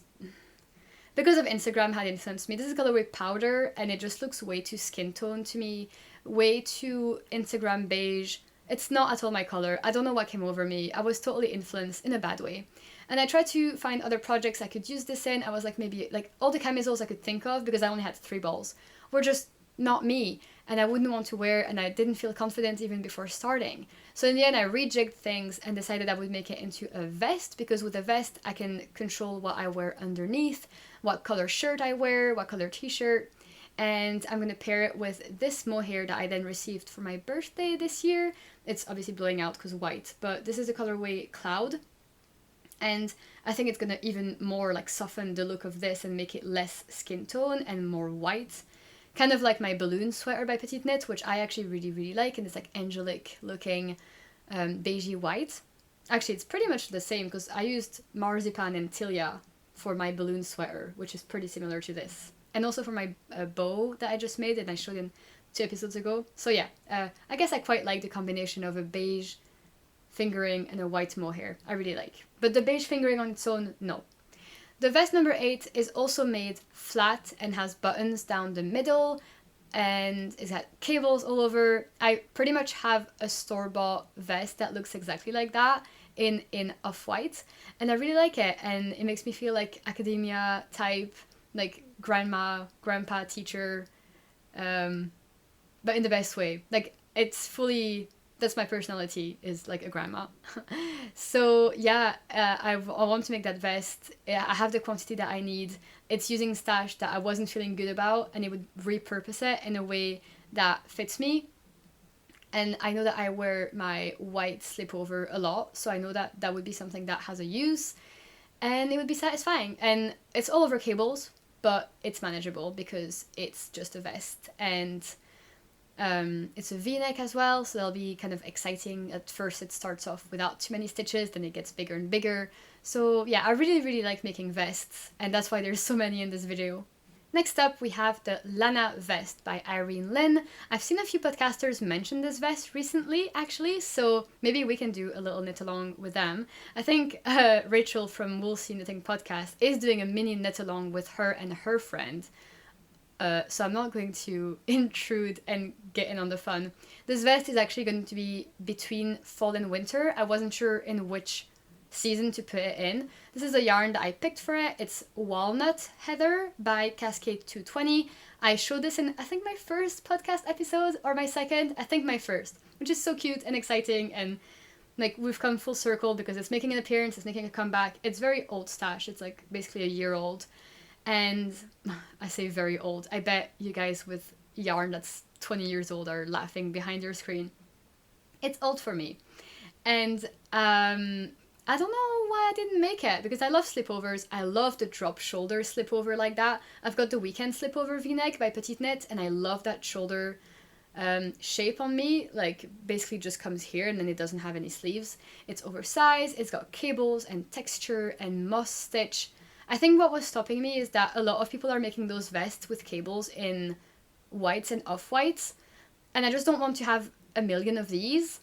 because of Instagram had influenced me. This is colorway powder, and it just looks way too skin tone to me, way too Instagram beige. It's not at all my color. I don't know what came over me. I was totally influenced in a bad way. And I tried to find other projects I could use this in. I was like, maybe like all the camisoles I could think of, because I only had 3 balls, were just not me, and I wouldn't want to wear, and I didn't feel confident even before starting. So in the end, I rejigged things and decided I would make it into a vest, because with a vest I can control what I wear underneath, what color shirt I wear, what color t-shirt, and I'm going to pair it with this mohair that I then received for my birthday this year. It's obviously blowing out because white, but this is the colorway Cloud, and I think it's going to even more like soften the look of this and make it less skin tone and more white. Kind of like my balloon sweater by Petite Knit, which I actually really, really like, and it's like angelic looking beigey white. Actually, it's pretty much the same because I used Marzipan and Tilia for my balloon sweater, which is pretty similar to this. And also for my bow that I just made, and I showed in 2 episodes ago. So yeah, I guess I quite like the combination of a beige fingering and a white mohair. I really like. But the beige fingering on its own, no. The vest number 8 is also made flat and has buttons down the middle, and it's got cables all over. I pretty much have a store-bought vest that looks exactly like that in off-white, and I really like it, and it makes me feel like academia type, like grandma, grandpa, teacher, but in the best way. Like, it's fully That's my personality, is like a grandma. So yeah, I want to make that vest. I have the quantity that I need. It's using stash that I wasn't feeling good about, and it would repurpose it in a way that fits me. And I know that I wear my white slipover a lot, so I know that that would be something that has a use, and it would be satisfying. And it's all over cables, but it's manageable because it's just a vest, and it's a v-neck as well, so that'll be kind of exciting. At first it starts off without too many stitches, then it gets bigger and bigger. So yeah, I really like making vests, and that's why there's so many in this video. Next up, we have the Lana vest by Irene Lynn. I've seen a few podcasters mention this vest recently, actually, so maybe we can do a little knit along with them. I think Rachel from Woolsey Knitting Podcast is doing a mini knit along with her and her friend. So I'm not going to intrude and get in on the fun. This vest is actually going to be between fall and winter. I wasn't sure in which season to put it in. This is a yarn that I picked for it. It's Walnut Heather by Cascade 220. I showed this in, I think, my first podcast episode, or my second, I think my first, which is so cute and exciting, and like we've come full circle because it's making an appearance, it's making a comeback. It's very old stash. It's like basically a year old. And I say very old. I bet you guys with yarn that's 20 years old are laughing behind your screen. It's old for me. And I don't know why I didn't make it, because I love slipovers. I love the drop shoulder slipover like that. I've got the weekend slipover v-neck by Petite Knit, and I love that shoulder shape on me. Like basically just comes here and then it doesn't have any sleeves. It's oversized, it's got cables and texture and moss stitch. I think what was stopping me is that a lot of people are making those vests with cables in whites and off-whites, and I just don't want to have a million of these.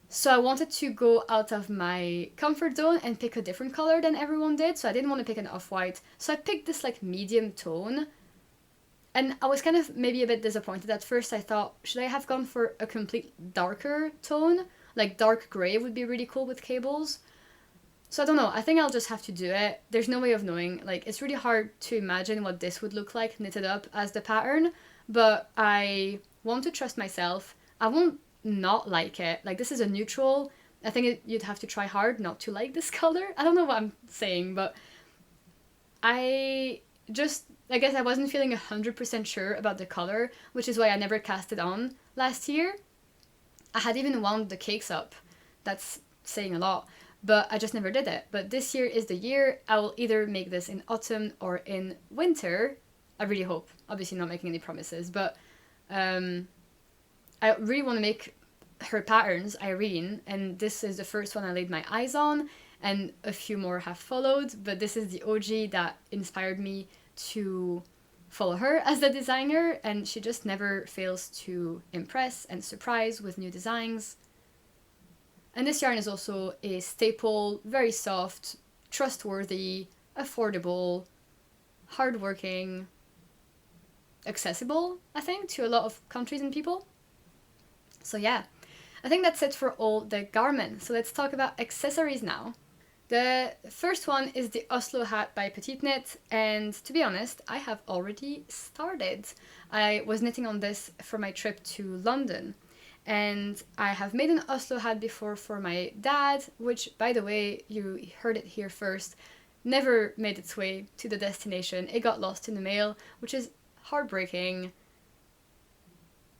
So I wanted to go out of my comfort zone and pick a different color than everyone did, so I didn't want to pick an off-white. So I picked this like medium tone, and I was kind of maybe a bit disappointed at first. I thought, should I have gone for a complete darker tone? Like dark grey would be really cool with cables. So I don't know, I think I'll just have to do it. There's no way of knowing. Like, it's really hard to imagine what this would look like knitted up as the pattern, but I want to trust myself. I won't not like it. Like, this is a neutral. I think you'd have to try hard not to like this color. I don't know what I'm saying, but I guess I wasn't feeling 100% sure about the color, which is why I never cast it on last year. I had even wound the cakes up. That's saying a lot. But I just never did it. But this year is the year. I will either make this in autumn or in winter. I really hope. Obviously not making any promises. But I really want to make her patterns, Irene. And this is the first one I laid my eyes on. And a few more have followed. But this is the OG that inspired me to follow her as the designer. And she just never fails to impress and surprise with new designs. And this yarn is also a staple, very soft, trustworthy, affordable, hardworking, accessible, I think, to a lot of countries and people. So yeah, I think that's it for all the garments. So let's talk about accessories now. The first one is the Oslo hat by Petite Knit, and to be honest, I have already started. I was knitting on this for my trip to London. And I have made an Oslo hat before for my dad, which, by the way, you heard it here first, never made its way to the destination. It got lost in the mail, which is heartbreaking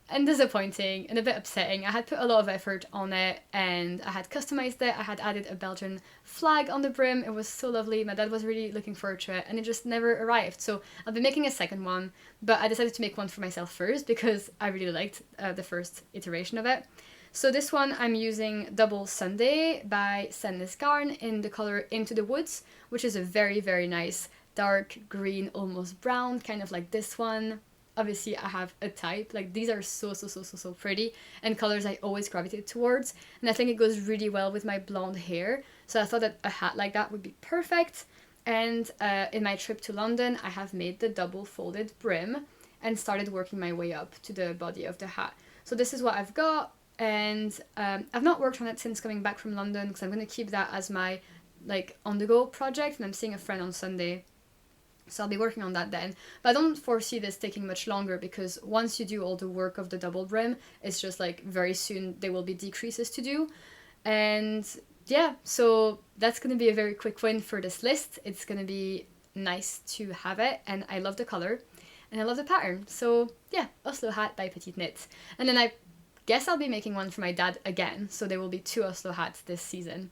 and disappointing and a bit upsetting. I had put a lot of effort on it, and I had customized it. I had added a Belgian flag on the brim. It was so lovely. My dad was really looking forward to it, and it just never arrived. So I'll be making a second one, but I decided to make one for myself first because I really liked the first iteration of it. So this one I'm using Double Sunday by Sandnes Garn in the color Into the Woods, which is a very nice dark green, almost brown, kind of like this one. Obviously I have a type, like these are so pretty, and colors I always gravitate towards, and I think it goes really well with my blonde hair, so I thought that a hat like that would be perfect. And in my trip to London I have made the double folded brim and started working my way up to the body of the hat. So this is what I've got, and I've not worked on it since coming back from London because I'm going to keep that as my like on the go project, and I'm seeing a friend on Sunday So I'll be working on that then. But I don't foresee this taking much longer because once you do all the work of the double brim, it's just like very soon there will be decreases to do. And yeah, so that's going to be a very quick win for this list. It's going to be nice to have it, and I love the color and I love the pattern. So yeah, Oslo hat by Petite Knit. And then I guess I'll be making one for my dad again, so there will be 2 Oslo hats this season.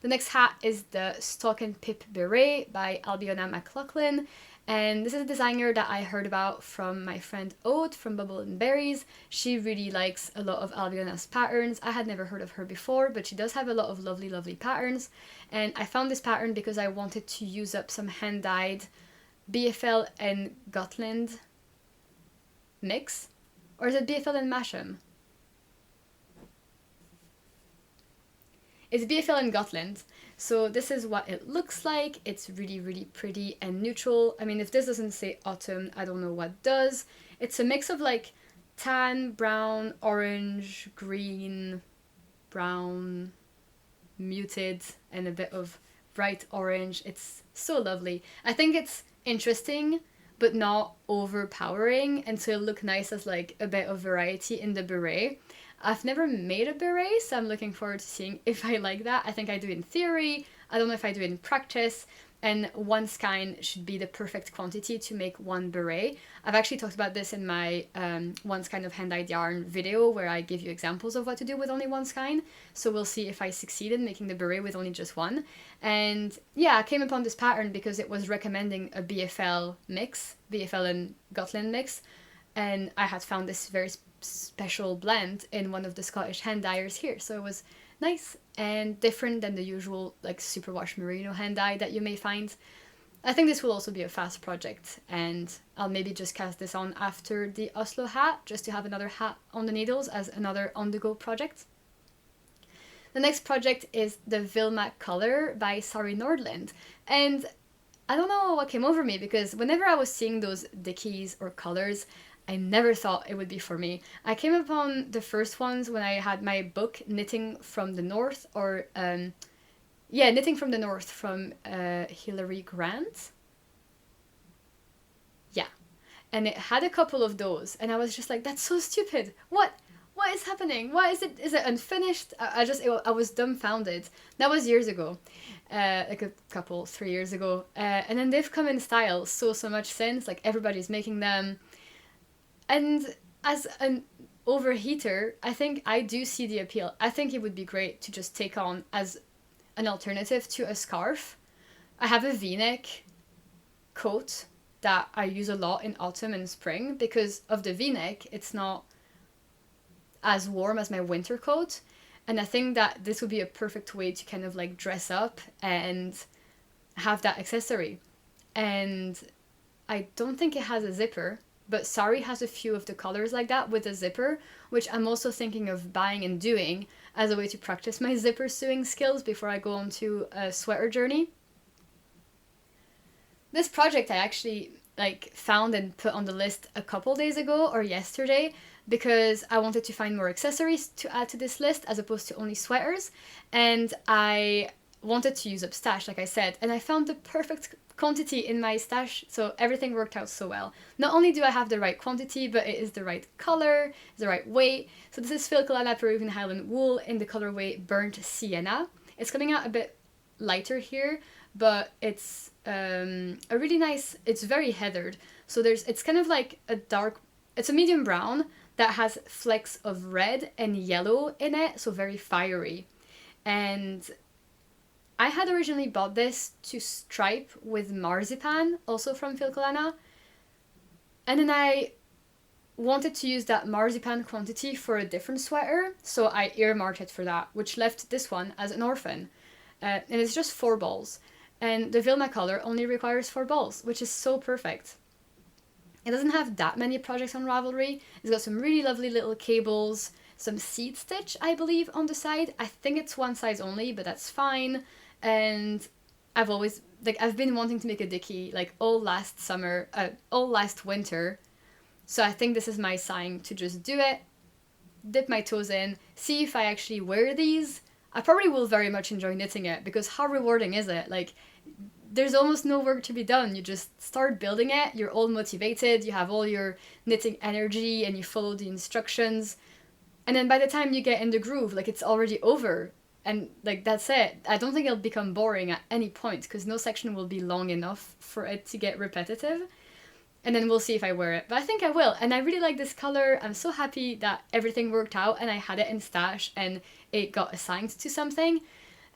The next hat is the Stock and Pip Beret by Albiona McLaughlin, and this is a designer that I heard about from my friend Aude from Bubble and Berries. She really likes a lot of Albiona's patterns. I had never heard of her before, but she does have a lot of lovely, lovely patterns. And I found this pattern because I wanted to use up some hand-dyed BFL and Gotland mix. Or is it BFL and Masham? It's BFL and Gotland. So this is what it looks like. It's really, really pretty and neutral. I mean, if this doesn't say autumn, I don't know what does. It's a mix of like tan, brown, orange, green, brown, muted, and a bit of bright orange. It's so lovely. I think it's interesting, but not overpowering, and so it'll look nice as like a bit of variety in the beret. I've never made a beret, so I'm looking forward to seeing if I like that. I think I do in theory. I don't know if I do it in practice. And 1 skein should be the perfect quantity to make 1 beret. I've actually talked about this in my 1 skein of hand-dyed yarn video, where I give you examples of what to do with only 1 skein. So we'll see if I succeed in making the beret with only just 1. And yeah, I came upon this pattern because it was recommending a BFL mix, BFL and Gotland mix. And I had found this very special blend in one of the Scottish hand dyers here, so it was nice and different than the usual like superwash merino hand dye that you may find. I think this will also be a fast project, and I'll maybe just cast this on after the Oslo hat, just to have another hat on the needles as another on-the-go project. The next project is the Vilma Color by Sari Nordland, and I don't know what came over me, because whenever I was seeing those dickies or colors, I never thought it would be for me. I came upon the first ones when I had my book Knitting from the North, or Knitting from the North from Hilary Grant. Yeah. And it had a couple of those, and I was just like, that's so stupid. What is happening? Why is it unfinished? I was dumbfounded. That was years ago. Like a couple, 3 years ago. And then they've come in style so much since, like everybody's making them. And as an overheater, I think I do see the appeal. I think it would be great to just take on as an alternative to a scarf. I have a V-neck coat that I use a lot in autumn and spring. Because of the V-neck, it's not as warm as my winter coat. And I think that this would be a perfect way to kind of like dress up and have that accessory. And I don't think it has a zipper, but Sari has a few of the colors like that with a zipper, which I'm also thinking of buying and doing as a way to practice my zipper sewing skills before I go on to a sweater journey. This project I actually like found and put on the list a couple days ago or yesterday, because I wanted to find more accessories to add to this list as opposed to only sweaters, and I wanted to use up stash, like I said, and I found the perfect quantity in my stash, so everything worked out so well. Not only do I have the right quantity, but it is the right color, the right weight. So this is Filcolana Peruvian Highland wool in the colorway Burnt Sienna. It's coming out a bit lighter here, but it's a really nice, it's very heathered. So it's kind of like it's a medium brown that has flecks of red and yellow in it, so very fiery. And I had originally bought this to stripe with marzipan, also from Filcolana. And then I wanted to use that marzipan quantity for a different sweater, so I earmarked it for that, which left this one as an orphan. And it's just 4 balls. And the Vilma color only requires 4 balls, which is so perfect. It doesn't have that many projects on Ravelry. It's got some really lovely little cables, some seed stitch, I believe, on the side. I think it's 1 size only, but that's fine. And I've been wanting to make a dickie like all last winter. So I think this is my sign to just do it, dip my toes in, see if I actually wear these. I probably will very much enjoy knitting it, because how rewarding is it? Like, there's almost no work to be done. You just start building it, you're all motivated, you have all your knitting energy, and you follow the instructions. And then by the time you get in the groove, like, it's already over. And, like, that's it. I don't think it'll become boring at any point, because no section will be long enough for it to get repetitive. And then we'll see if I wear it. But I think I will. And I really like this color. I'm so happy that everything worked out and I had it in stash and it got assigned to something.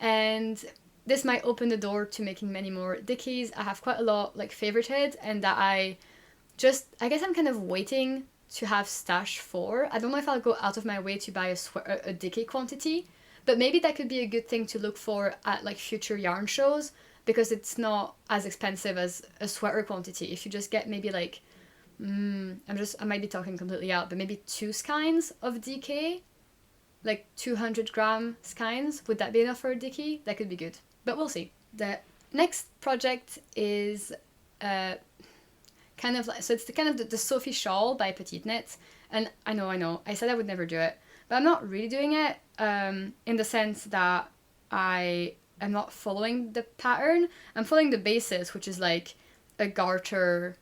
And this might open the door to making many more dickies. I have quite a lot, like, favorited, and that I guess I'm kind of waiting to have stash for. I don't know if I'll go out of my way to buy a dicky quantity, but maybe that could be a good thing to look for at, like, future yarn shows, because it's not as expensive as a sweater quantity. If you just get maybe, like, I might be talking completely out, but maybe 2 skeins of DK, like 200 gram skeins, would that be enough for a dicky? That could be good, but we'll see. The next project is kind of like, so it's the Sophie Shawl by Petite Knit, and I know, I said I would never do it, but I'm not really doing it, in the sense that I'm not following the pattern. I'm following the basis, which is like a garter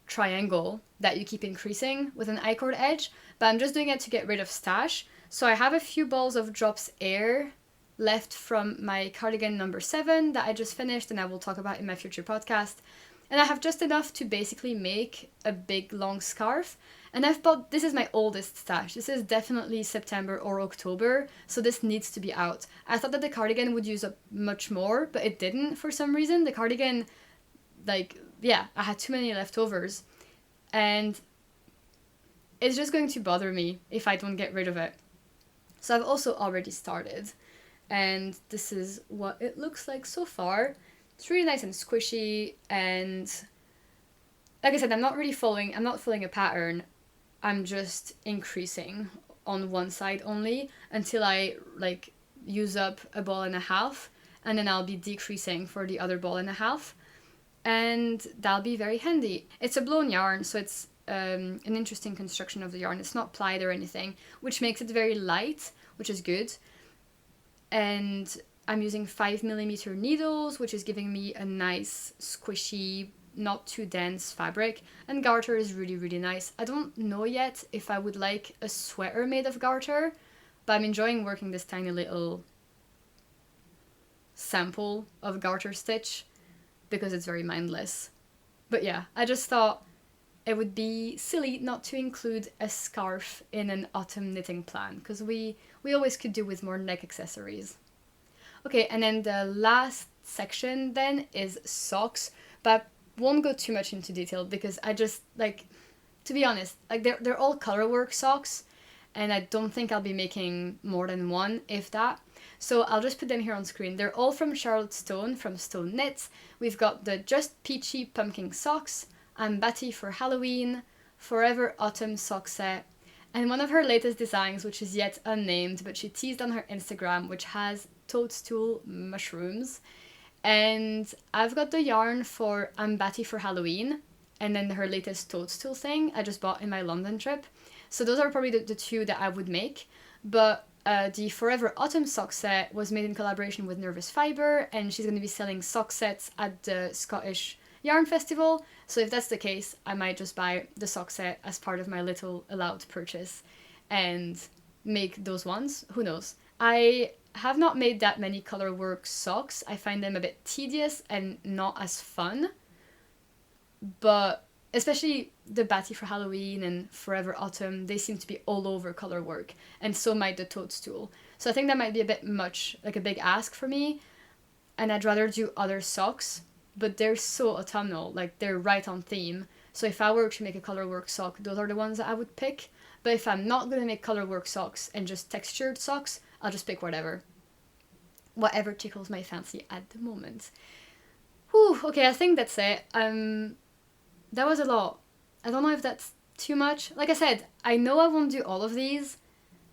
triangle that you keep increasing with an I-cord edge, but I'm just doing it to get rid of stash. So I have a few balls of Drops Air left from my cardigan number 7 that I just finished and I will talk about in my future podcast. And I have just enough to basically make a big long scarf. And this is my oldest stash. This is definitely September or October, so this needs to be out. I thought that the cardigan would use up much more, but it didn't for some reason. The cardigan, like, yeah, I had too many leftovers. And it's just going to bother me if I don't get rid of it. So I've also already started. And this is what it looks like so far. It's really nice and squishy, and like I said, I'm not following a pattern. I'm just increasing on one side only until I, like, use up a ball and a half, and then I'll be decreasing for the other ball and a half, and that'll be very handy. It's a blown yarn, so it's an interesting construction of the yarn. It's not plied or anything, which makes it very light, which is good. And I'm using 5mm needles, which is giving me a nice squishy, not too dense fabric, and garter is really, really nice. I don't know yet if I would like a sweater made of garter, but I'm enjoying working this tiny little sample of garter stitch because it's very mindless. But yeah, I just thought it would be silly not to include a scarf in an autumn knitting plan, because we always could do with more neck accessories. Okay, and then the last section then is socks, but won't go too much into detail because I just, like, to be honest, like, they're all colorwork socks, and I don't think I'll be making more than one, if that. So I'll just put them here on screen. They're all from Charlotte Stone, from Stone Knits. We've got the Just Peachy Pumpkin Socks, I'm Batty for Halloween, Forever Autumn sock set, and one of her latest designs, which is yet unnamed, but she teased on her Instagram, which has toadstool mushrooms. And I've got the yarn for I'm Batty for Halloween, and then her latest toadstool thing I just bought in my London trip. So those are probably the two that I would make. But the Forever Autumn sock set was made in collaboration with Nervous Fiber, and she's going to be selling sock sets at the Scottish Yarn Festival. So if that's the case, I might just buy the sock set as part of my little allowed purchase and make those ones. Who knows? I have not made that many colorwork socks. I find them a bit tedious and not as fun. But especially the Batty for Halloween and Forever Autumn, they seem to be all over colorwork, and so might the toadstool. So I think that might be a bit much, like a big ask for me, and I'd rather do other socks, but they're so autumnal, like they're right on theme. So if I were to make a colorwork sock, those are the ones that I would pick. But if I'm not going to make colorwork socks and just textured socks, I'll just pick whatever tickles my fancy at the moment. Whew, okay, I think that's it. That was a lot. I don't know if that's too much. Like I said, I know I won't do all of these.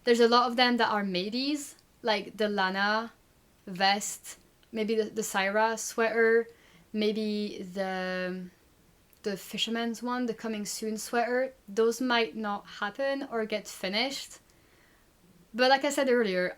There's a lot of them that are maybes, like the Lana vest, maybe the Syra sweater, maybe the fisherman's one, the coming soon sweater. Those might not happen or get finished. But like I said earlier,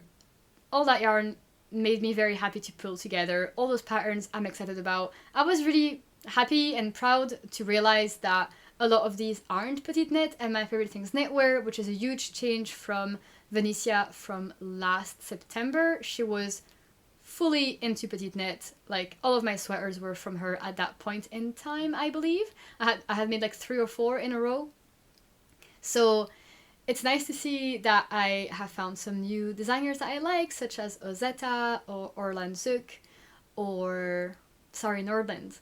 all that yarn made me very happy to pull together all those patterns I'm excited about. I was really happy and proud to realize that a lot of these aren't petite knit and my favorite thing's knitwear, which is a huge change from Vanissia from last September. She was fully into petite knit. Like, all of my sweaters were from her at that point in time, I believe. I had made like 3 or 4 in a row. So it's nice to see that I have found some new designers that I like, such as Ozetta or Orland Zook or Sari Nordland.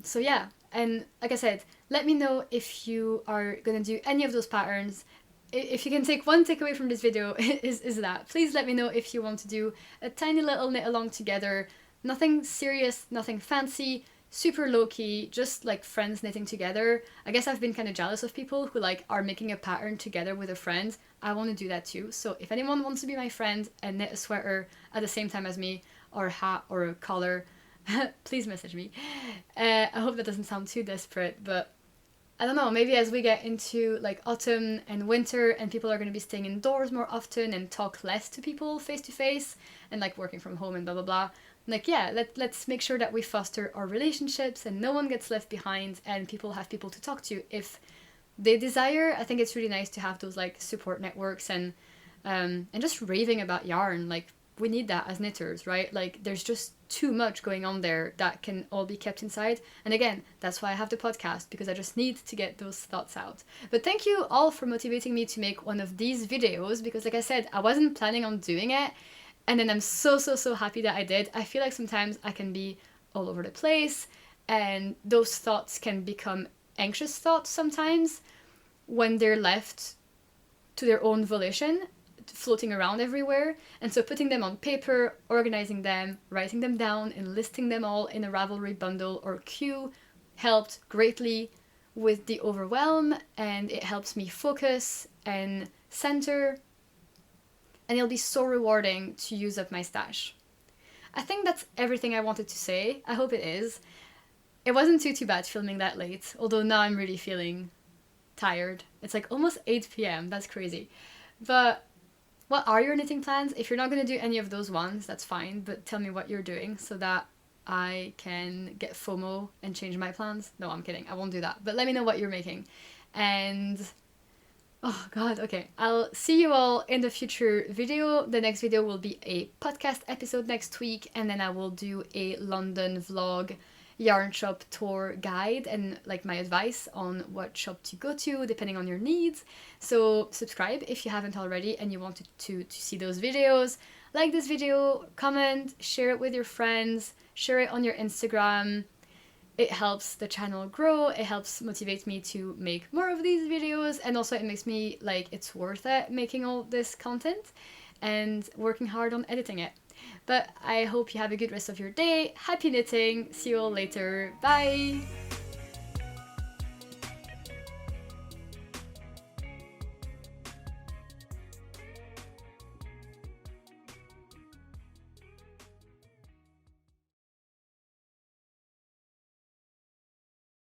So yeah, and like I said, let me know if you are gonna do any of those patterns. If you can take one takeaway from this video is that. Please let me know if you want to do a tiny little knit along together. Nothing serious, nothing fancy, super low-key, just like friends knitting together. I guess I've been kind of jealous of people who like are making a pattern together with a friend. I want to do that too. So if anyone wants to be my friend and knit a sweater at the same time as me, or a hat or a collar, please message me. I hope that doesn't sound too desperate, but I don't know, maybe as we get into like autumn and winter and people are going to be staying indoors more often and talk less to people face to face and like working from home and blah blah blah, like yeah, let's make sure that we foster our relationships and no one gets left behind and people have people to talk to if they desire. I think it's really nice to have those like support networks and just raving about yarn. Like, we need that as knitters, right? Like, there's just too much going on there that can all be kept inside. And again, that's why I have the podcast, because I just need to get those thoughts out. But thank you all for motivating me to make one of these videos, because like I said, I wasn't planning on doing it. And then I'm so happy that I did. I feel like sometimes I can be all over the place and those thoughts can become anxious thoughts sometimes when they're left to their own volition, floating around everywhere. And so putting them on paper, organizing them, writing them down, and listing them all in a Ravelry bundle or queue helped greatly with the overwhelm, and it helps me focus and center, and it'll be so rewarding to use up my stash. I think that's everything I wanted to say. I hope it is. It wasn't too bad filming that late, although now I'm really feeling tired. It's like almost 8 p.m. That's crazy. But what are your knitting plans? If you're not going to do any of those ones, that's fine, but tell me what you're doing so that I can get FOMO and change my plans. No, I'm kidding. I won't do that. But let me know what you're making. And oh god, okay. I'll see you all in the future video. The next video will be a podcast episode next week, and then I will do a London vlog yarn shop tour guide and like my advice on what shop to go to depending on your needs. So subscribe if you haven't already and you want to see those videos. Like this video, comment, share it with your friends, share it on your Instagram. It helps the channel grow, it helps motivate me to make more of these videos, and also it makes me like it's worth it making all this content and working hard on editing it. But I hope you have a good rest of your day. Happy knitting. See you all later. Bye.